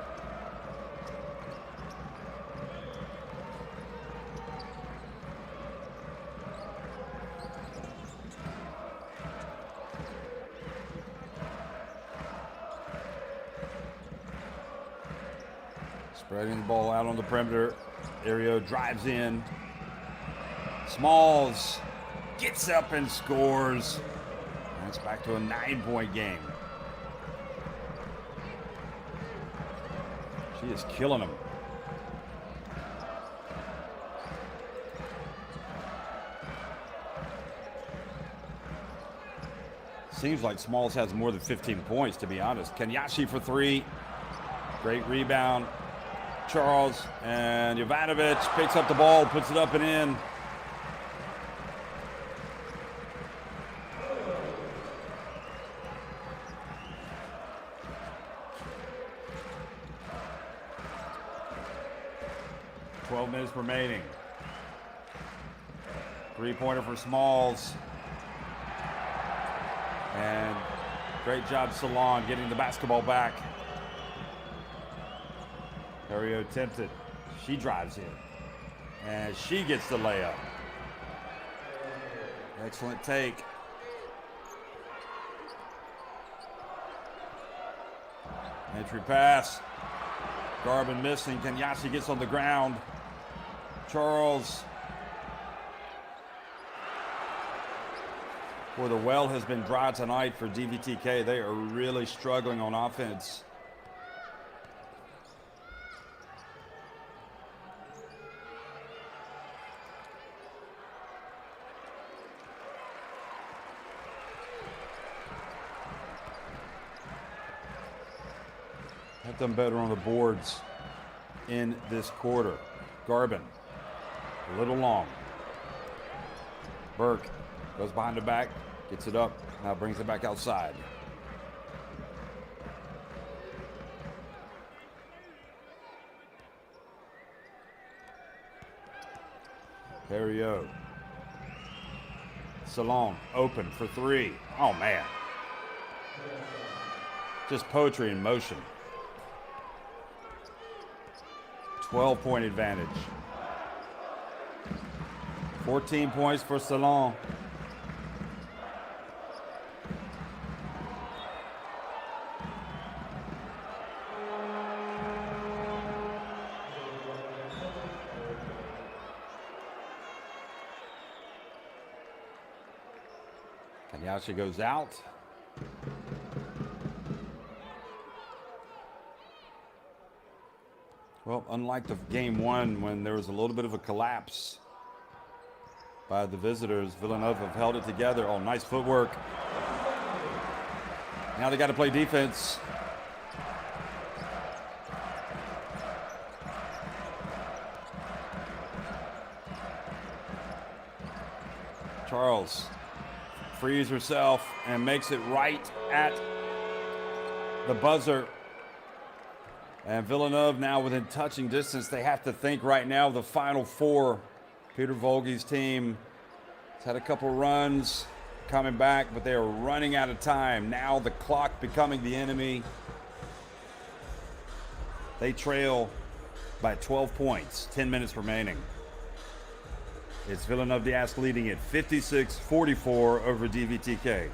Speaker 1: Spreading the ball out on the perimeter. Ario drives in. Smalls gets up and scores. And it's back to a 9-point game. She is killing them. Seems like Smalls has more than 15 points, to be honest. Kenyashi for 3. Great rebound. Charles and Jovanovic picks up the ball, puts it up and in. Minutes remaining. 3-pointer for Smalls. And great job, Salon, getting the basketball back. Herriot tempted. She drives in. And she gets the layup. Excellent take. Entry pass. Garvin missing. Kenyashi gets on the ground. Charles. Boy, the well has been dry tonight for DVTK. They are really struggling on offense. Have done better on the boards in this quarter. Garvin. A little long. Burke goes behind the back, gets it up, now brings it back outside. Herriot. Salon open for 3. Oh man. Just poetry in motion. 12-point advantage. 14 points for Salon. Yasha goes out. Well, unlike the game one, when there was a little bit of a collapse by the visitors, Villeneuve have held it together. Oh, nice footwork. Now they got to play defense. Charles frees herself and makes it right at the buzzer. And Villeneuve now within touching distance. They have to think right now the Final Four. Peter Volge's team has had a couple runs coming back, but they are running out of time. Now the clock becoming the enemy. They trail by 12 points, 10 minutes remaining. It's Villeneuve d'Ascq leading it 56-44 over DVTK.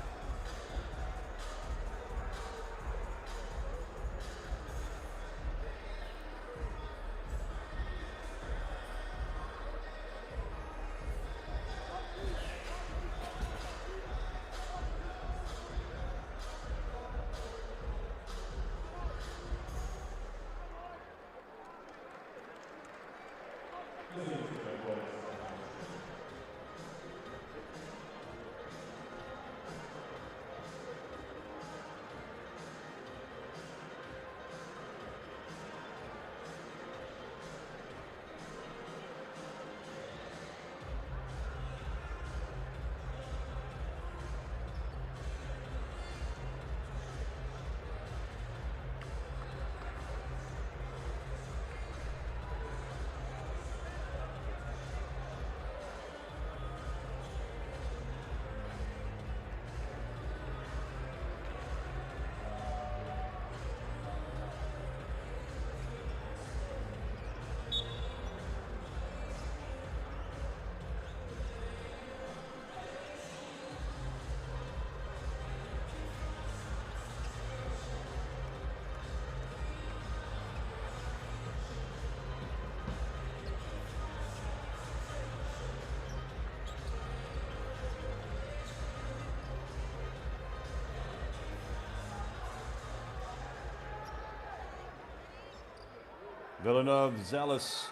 Speaker 1: Villeneuve zealous,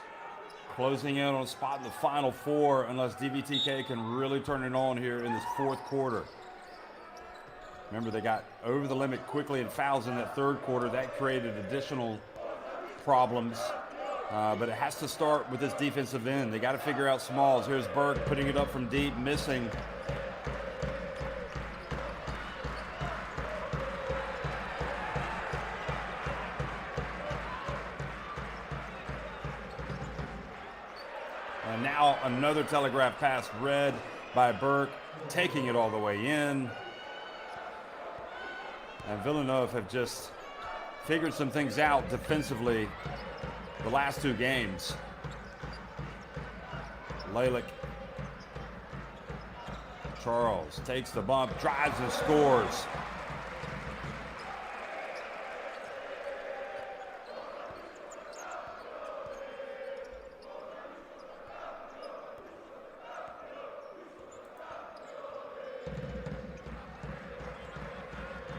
Speaker 1: closing in on a spot in the Final Four unless DVTK can really turn it on here in this fourth quarter. Remember, they got over the limit quickly and fouls in that third quarter. That created additional problems, but it has to start with this defensive end. They got to figure out smalls. Here's Burke putting it up from deep, missing. And now another telegraph pass read by Burke, taking it all the way in. And Villeneuve have just figured some things out defensively the last two games. Lalick. Charles takes the bump, drives and scores.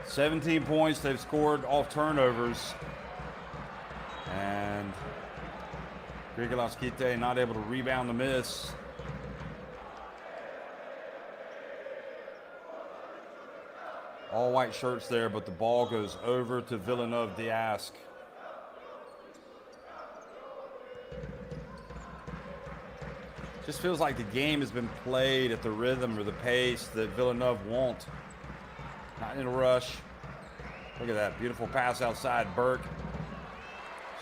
Speaker 1: "17 points they've scored off turnovers. And Grigolavskite not able to rebound the miss. All white shirts there, but the ball goes over to Villeneuve d'Ascq. Just feels like the game has been played at the rhythm or the pace that Villeneuve won't. Not in a rush. Look at that beautiful pass outside Burke.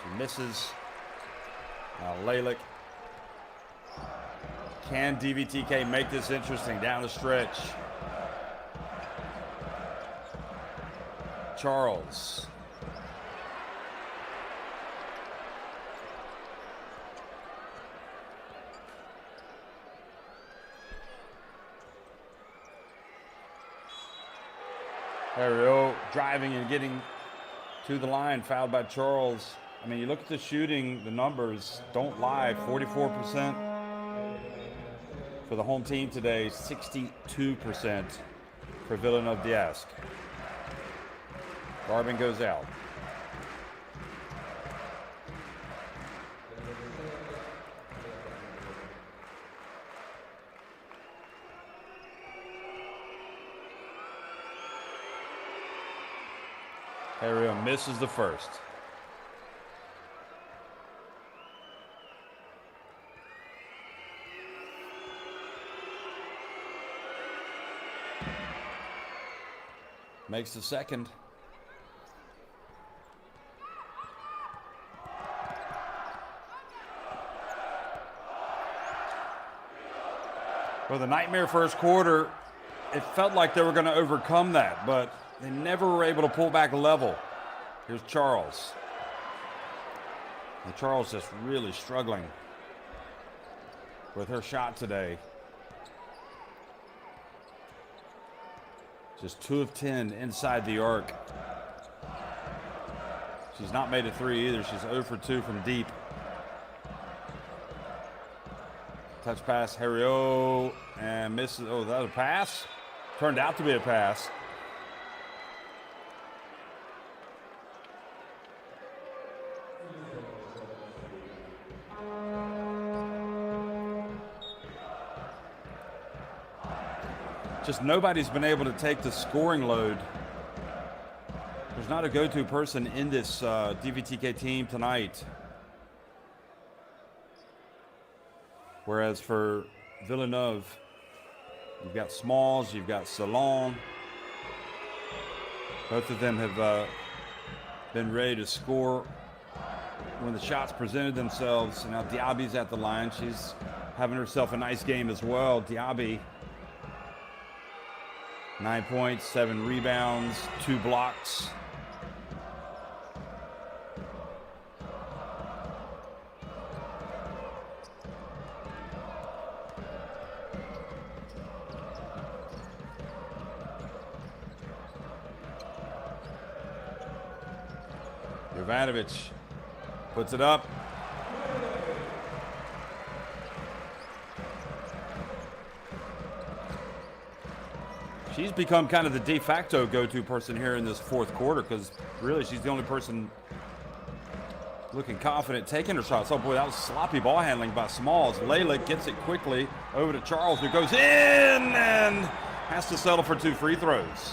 Speaker 1: She misses. Lalick. Can DVTK make this interesting down the stretch? Charles. There we go, driving and getting to the line, fouled by Charles. I mean, you look at the shooting, the numbers don't lie. 44% for the home team today, 62% for Villeneuve Diaz. Garvin goes out. Ariel misses the first. Makes the second. For the nightmare first quarter, it felt like they were going to overcome that, but they never were able to pull back level. Here's Charles. And Charles just really struggling with her shot today. Just 2 of 10 inside the arc. She's not made a three either. She's 0 for 2 from deep. Touch pass, Herriot, and misses. Oh, that was a pass? Turned out to be a pass. Just nobody's been able to take the scoring load. There's not a go-to person in this DVTK team tonight. Whereas for Villeneuve, you've got Smalls, you've got Salon. Both of them have been ready to score when the shots presented themselves. Now Diaby's at the line. She's having herself a nice game as well. Diaby, 9 points, 7 rebounds, 2 blocks. Jovanovic puts it up. She's become kind of the de facto go-to person here in this fourth quarter because really she's the only person looking confident taking her shots. Oh boy, that was sloppy ball handling by Smalls. Layla gets it quickly over to Charles, who goes in and has to settle for 2 free throws.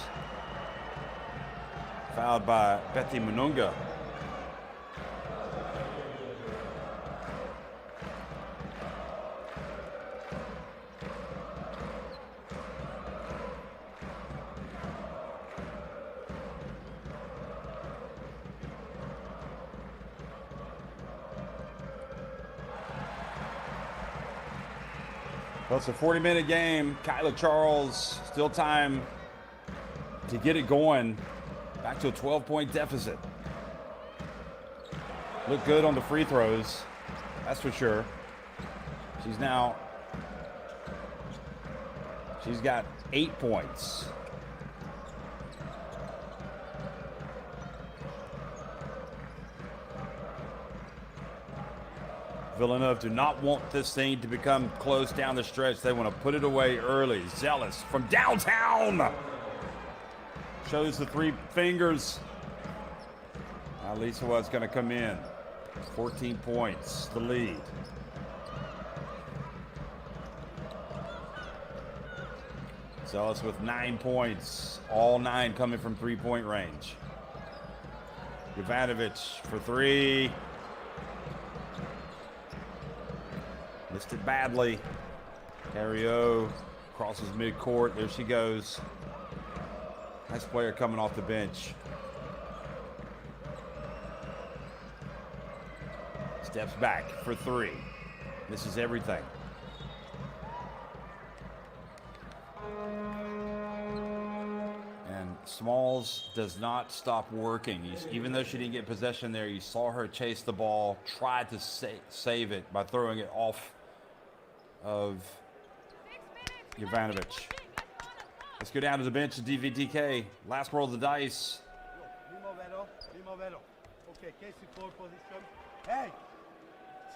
Speaker 1: Fouled by Betty Mununga. Well, it's a 40-minute game. Kyla Charles, still time to get it going. Back to a 12-point deficit. Look good on the free throws, that's for sure. She's got 8 points. Villeneuve do not want this thing to become close down the stretch. They want to put it away early. Zealous from downtown. Shows the 3 fingers. Now Lisa was going to come in. 14 points, the lead. Zealous with 9 points. All 9 coming from 3-point range. Jovanovic for 3. Missed it badly. Herriot crosses midcourt. There she goes. Nice player coming off the bench. Steps back for 3. Misses everything. And Smalls does not stop working. Even though she didn't get possession there, you saw her chase the ball, try to save it by throwing it off of Jovanovic. Let's go down to the bench of DVTK. Last roll of the dice.
Speaker 3: Okay, case for position. Hey!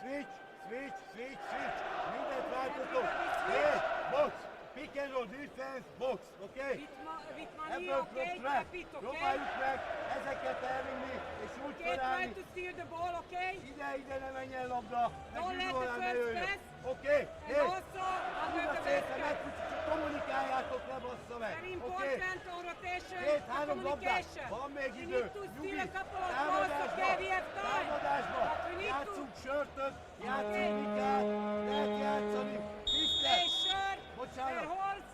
Speaker 3: Switch. Need that right to go. Hey, box. pick and roll, defense, box, okay?
Speaker 4: With money,
Speaker 3: Ebből
Speaker 4: okay?
Speaker 3: trap.
Speaker 4: Tap it, okay?
Speaker 3: Próbáljuk meg ezeket elvinni, és úgy
Speaker 4: Okay, try
Speaker 3: felállni.
Speaker 4: to steal the ball, okay?
Speaker 3: Ide ne menjen labda, meg
Speaker 4: Don't let the
Speaker 3: Jurolán ne
Speaker 4: first
Speaker 3: jöjjön.
Speaker 4: pass.
Speaker 3: Oké?
Speaker 4: And
Speaker 3: Hé!
Speaker 4: also, under
Speaker 3: Tudod
Speaker 4: the
Speaker 3: szépen
Speaker 4: basket.
Speaker 3: megfutjuk, csak kommunikáljátok le, bassza meg.
Speaker 4: Very
Speaker 3: Oké?
Speaker 4: important on rotation,
Speaker 3: Két-három labdát,
Speaker 4: communication.
Speaker 3: van még
Speaker 4: We
Speaker 3: idő.
Speaker 4: need to steal
Speaker 3: Nyugi,
Speaker 4: a couple of balls, okay? We have time.
Speaker 3: támadásba.
Speaker 4: But we need to
Speaker 3: Játszunk sörtöt, játszunk mikát, lehet játszani.
Speaker 4: stay
Speaker 3: Tisztelt!
Speaker 4: sure.
Speaker 3: Bocsánat.
Speaker 4: Their holes.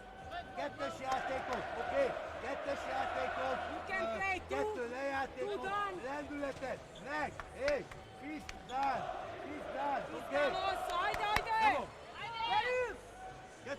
Speaker 3: Kettes játékot, oké? Kettes játékot.
Speaker 4: You can play two.
Speaker 3: Kettő lejátékot.
Speaker 4: Two done.
Speaker 3: Lendületet. Meg. Hé! Fist done. Fist done. Oké?
Speaker 4: Come also, haydi.
Speaker 3: Come on.
Speaker 4: Very.
Speaker 3: 2-3.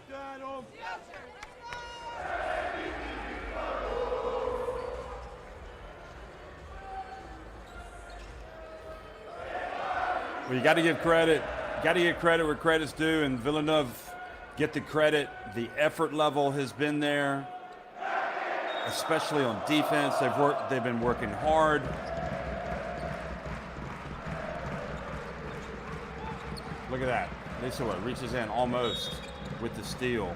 Speaker 1: Well, you got to give credit. Got to give credit where credit's due, and Villeneuve get the credit. The effort level has been there, especially on defense. They've been working hard. Look at that. Lissoa reaches in almost with the steal.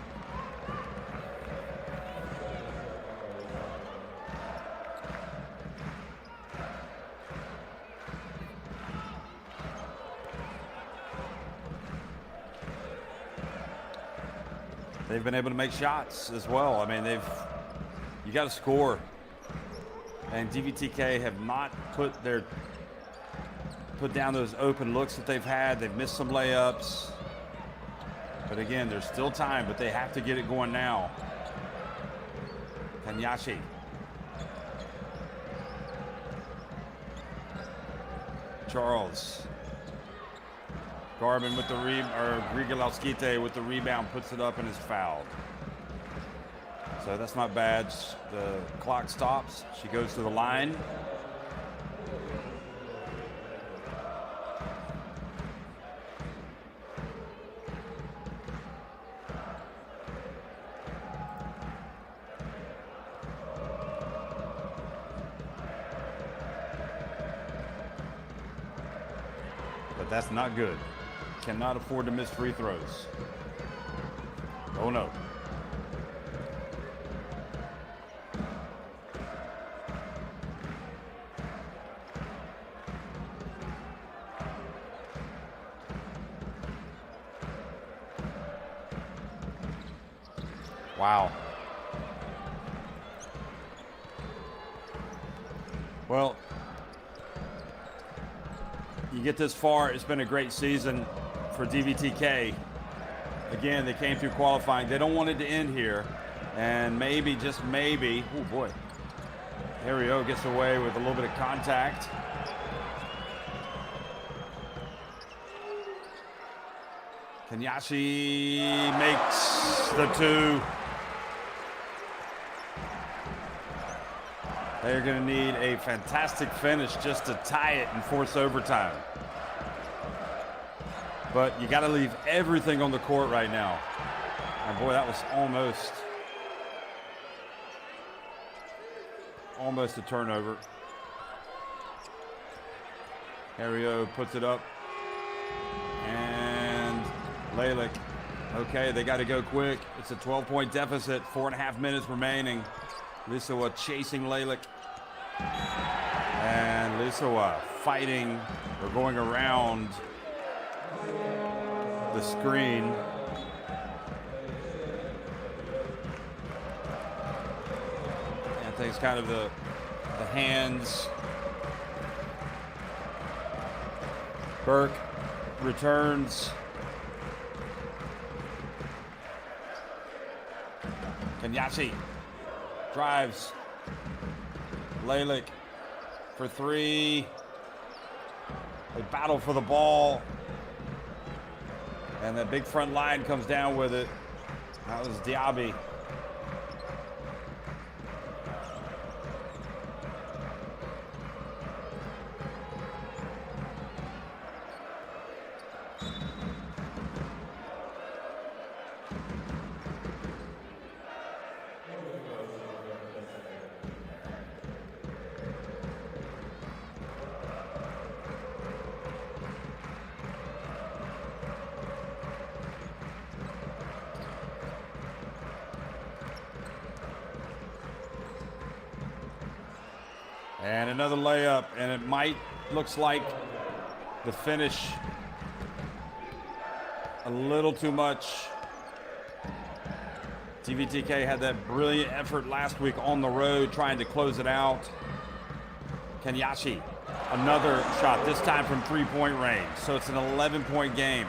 Speaker 1: They've been able to make shots as well. I mean, you got to score. And DVTK have not put down those open looks that they've had. They've missed some layups. But again, there's still time, but they have to get it going now. Kanyashi. Charles. Garvin with the Grigolowskite with the rebound, puts it up and is fouled. So that's not bad. The clock stops. She goes to the line. But that's not good. Cannot afford to miss free throws. Oh no. Wow. Well, you get this far, it's been a great season for DVTK. Again, they came through qualifying. They don't want it to end here. And maybe, just maybe, oh boy, Ario gets away with a little bit of contact. Kanyashi makes the two. They're going to need a fantastic finish just to tie it and force overtime. But you got to leave everything on the court right now. And boy, that was almost a turnover. Ario puts it up. And Lalick. Okay, they got to go quick. It's a 12-point deficit, 4.5 minutes remaining. Lissoa chasing Lalick. And Lissoa fighting or going around the screen. I think it's kind of the hands. Burke returns. Kanyashi drives. Lalick for three. They battle for the ball. And that big front line comes down with it. That was Diaby. And another layup, and it looks like the finish a little too much. DVTK had that brilliant effort last week on the road trying to close it out. Kenyashi, another shot, this time from three-point range. So it's an 11-point game.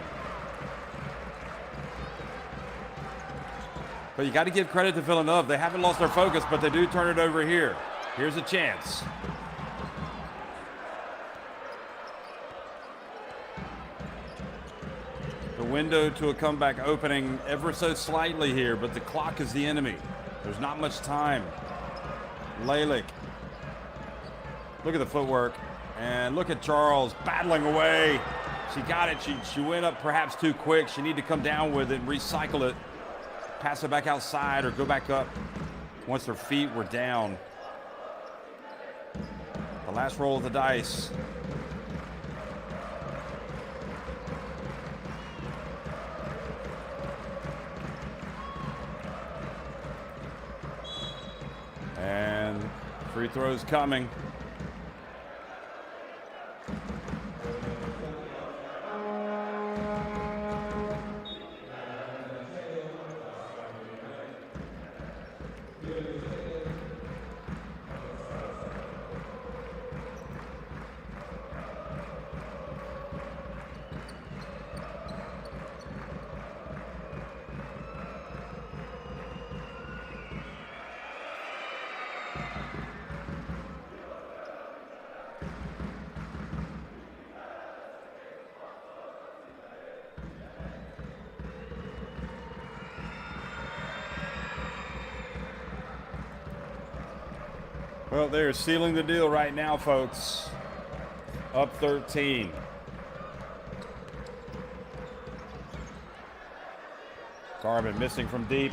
Speaker 1: But you got to give credit to Villeneuve. They haven't lost their focus, but they do turn it over here. Here's a chance. The window to a comeback opening ever so slightly here, but the clock is the enemy. There's not much time. Lalick. Look at the footwork. And look at Charles battling away. She got it. She went up perhaps too quick. She needed to come down with it and recycle it. Pass it back outside or go back up once her feet were down. The last roll of the dice. And free throws coming. Well, they're sealing the deal right now, folks. Up 13. Garvin missing from deep.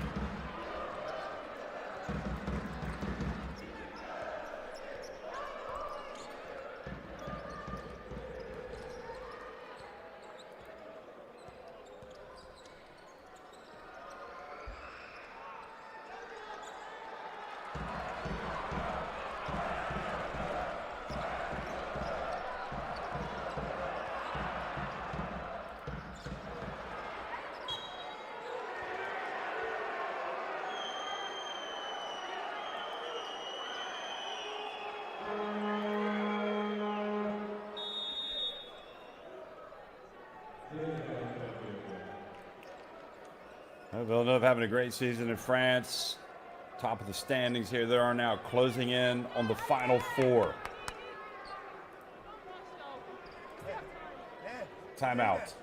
Speaker 1: Villeneuve having a great season in France. Top of the standings here. They are now closing in on the final four. Timeout.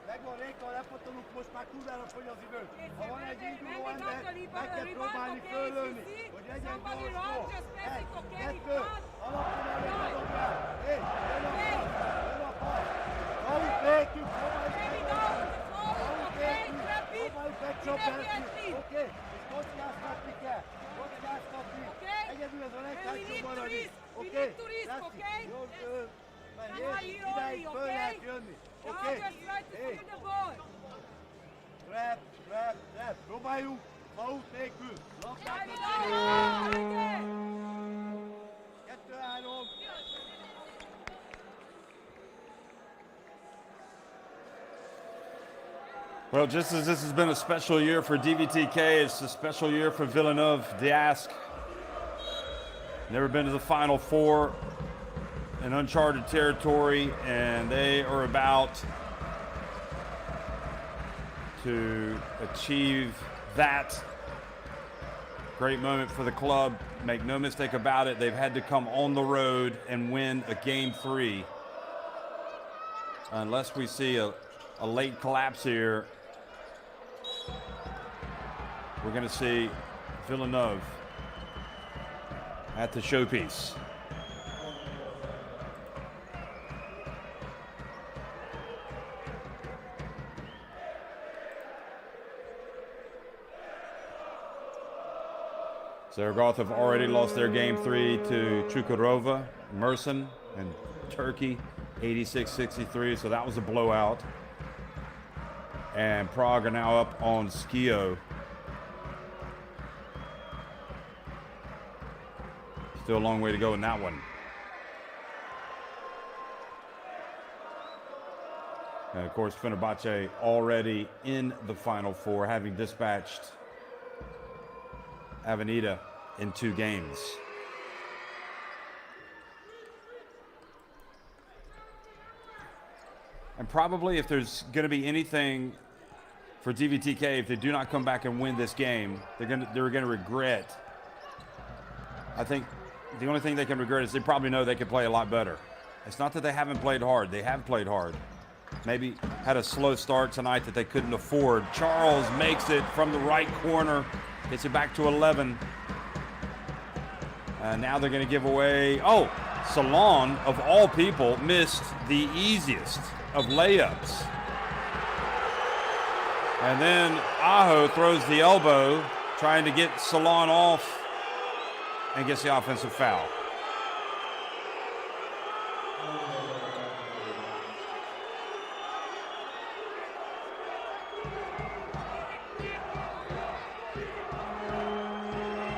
Speaker 3: Próbáljuk, fault nélkül. Labdát
Speaker 1: Well, just as this has been a special year for DVTK, it's a special year for Villeneuve d'Ascq. Never been to the Final Four in uncharted territory, and they are about to achieve that great moment for the club. Make no mistake about it, they've had to come on the road and win a Game 3. Unless we see a late collapse here, we're going to see Villeneuve at the showpiece. Zaragoza have already lost their Game 3 to Çukurova, Mersin, and Turkey, 86-63, so that was a blowout. And Prague are now up on Skio. Still a long way to go in that one. And of course, Fenerbahce already in the Final Four, having dispatched Avenida in 2 games. And probably if there's going to be anything for DVTK, if they do not come back and win this game, they're going to regret. I think the only thing they can regret is they probably know they could play a lot better. It's not that they haven't played hard. They have played hard. Maybe had a slow start tonight that they couldn't afford. Charles makes it from the right corner. Gets it back to 11. Now they're going to give away. Oh, Salon, of all people, missed the easiest of layups. And then Aho throws the elbow, trying to get Salon off, and gets the offensive foul.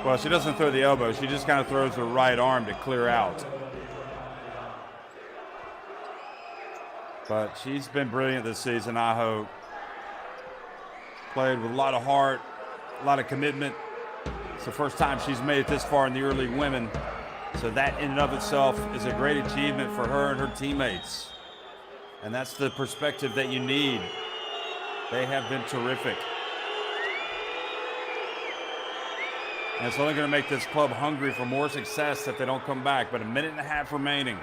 Speaker 1: Well, she doesn't throw the elbow. She just kind of throws her right arm to clear out. But she's been brilliant this season, Aho. Played with a lot of heart, a lot of commitment. It's the first time she's made it this far in the EuroLeague Women. So that in and of itself is a great achievement for her and her teammates. And that's the perspective that you need. They have been terrific. And it's only going to make this club hungry for more success if they don't come back. But 1.5 minutes remaining.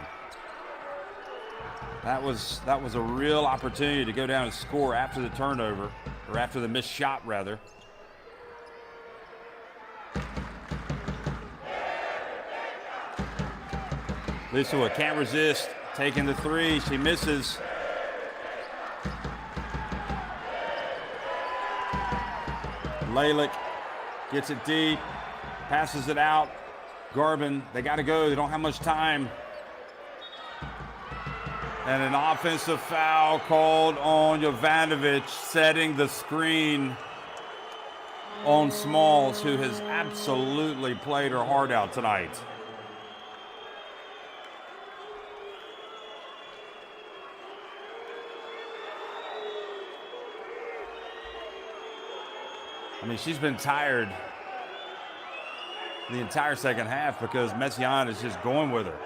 Speaker 1: That was a real opportunity to go down and score after the turnover, or after the missed shot, rather. Lisua can't resist, taking the 3. She misses. Lalick gets it deep. Passes it out. Garvin, they got to go. They don't have much time. And an offensive foul called on Jovanovic, setting the screen on Smalls, who has absolutely played her heart out tonight. I mean, she's been tired the entire second half because Messiaen is just going with her.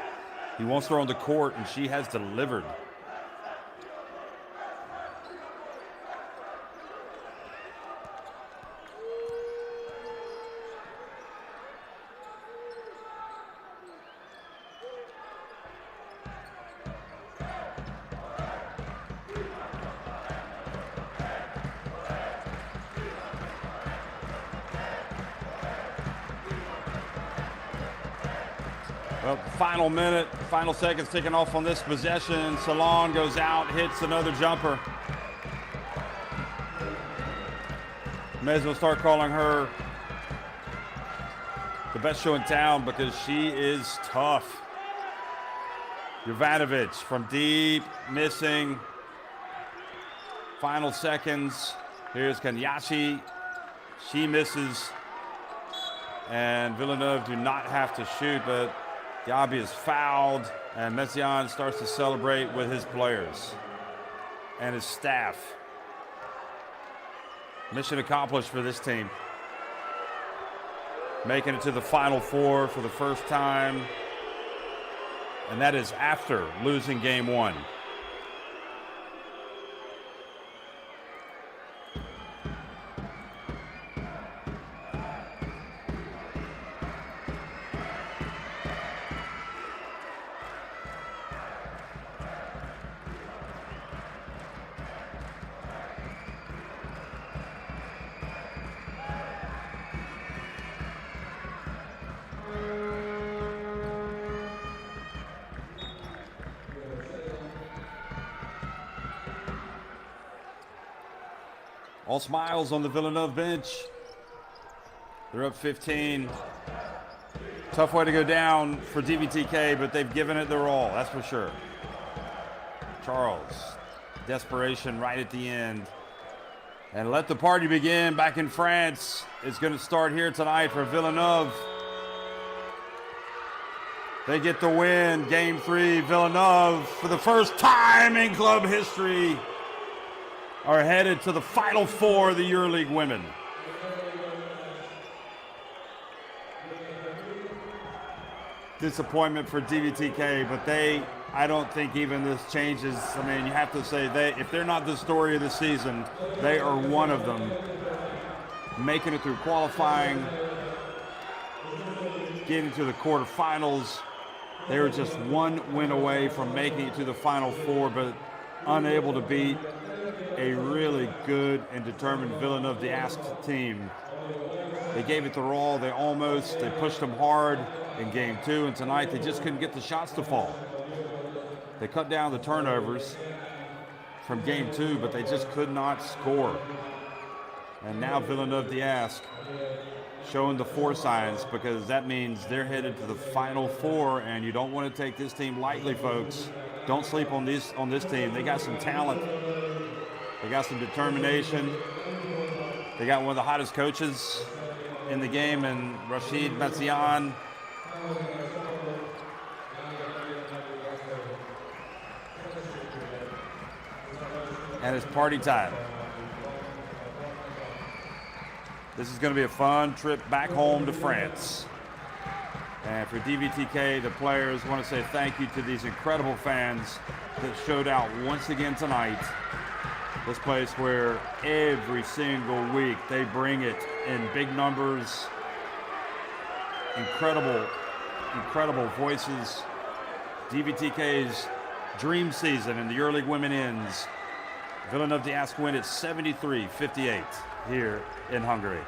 Speaker 1: He wants her on the court, and she has delivered. Well, final minute, final seconds ticking off on this possession. Salon goes out, hits another jumper. May as well start calling her the best show in town because she is tough. Jovanovic from deep, missing. Final seconds. Here's Kanyashi. She misses. And Villeneuve do not have to shoot, but Gabi is fouled, and Messiaen starts to celebrate with his players and his staff. Mission accomplished for this team. Making it to the Final Four for the first time, and that is after losing Game 1. All smiles on the Villeneuve bench. They're up 15. Tough way to go down for DVTK, but they've given it their all, that's for sure. Charles, desperation right at the end. And let the party begin back in France. It's going to start here tonight for Villeneuve. They get the win. Game 3, Villeneuve, for the first time in club history, are headed to the Final Four of the EuroLeague Women. Disappointment for DVTK, but I don't think even this changes. I mean, you have to say if they're not the story of the season, they are one of them. Making it through qualifying, getting to the quarterfinals. They were just one win away from making it to the Final Four, but unable to beat a really good and determined Villeneuve d'Ascq team. They gave it their all. They pushed them hard in game 2, and tonight they just couldn't get the shots to fall. They cut down the turnovers from game 2, but they just could not score. And now Villeneuve d'Ascq showing the 4 signs, because that means they're headed to the Final Four, and you don't want to take this team lightly, folks. Don't sleep on this team. They got some talent. They got some determination. They got one of the hottest coaches in the game, and Rashid Mazian. And it's party time. This is going to be a fun trip back home to France. And for DVTK, the players want to say thank you to these incredible fans that showed out once again tonight. This place where every single week they bring it in big numbers. Incredible voices. DVTK's dream season in the EuroLeague Women ends. Villeneuve d'Ascq win at 73-58 here in Hungary.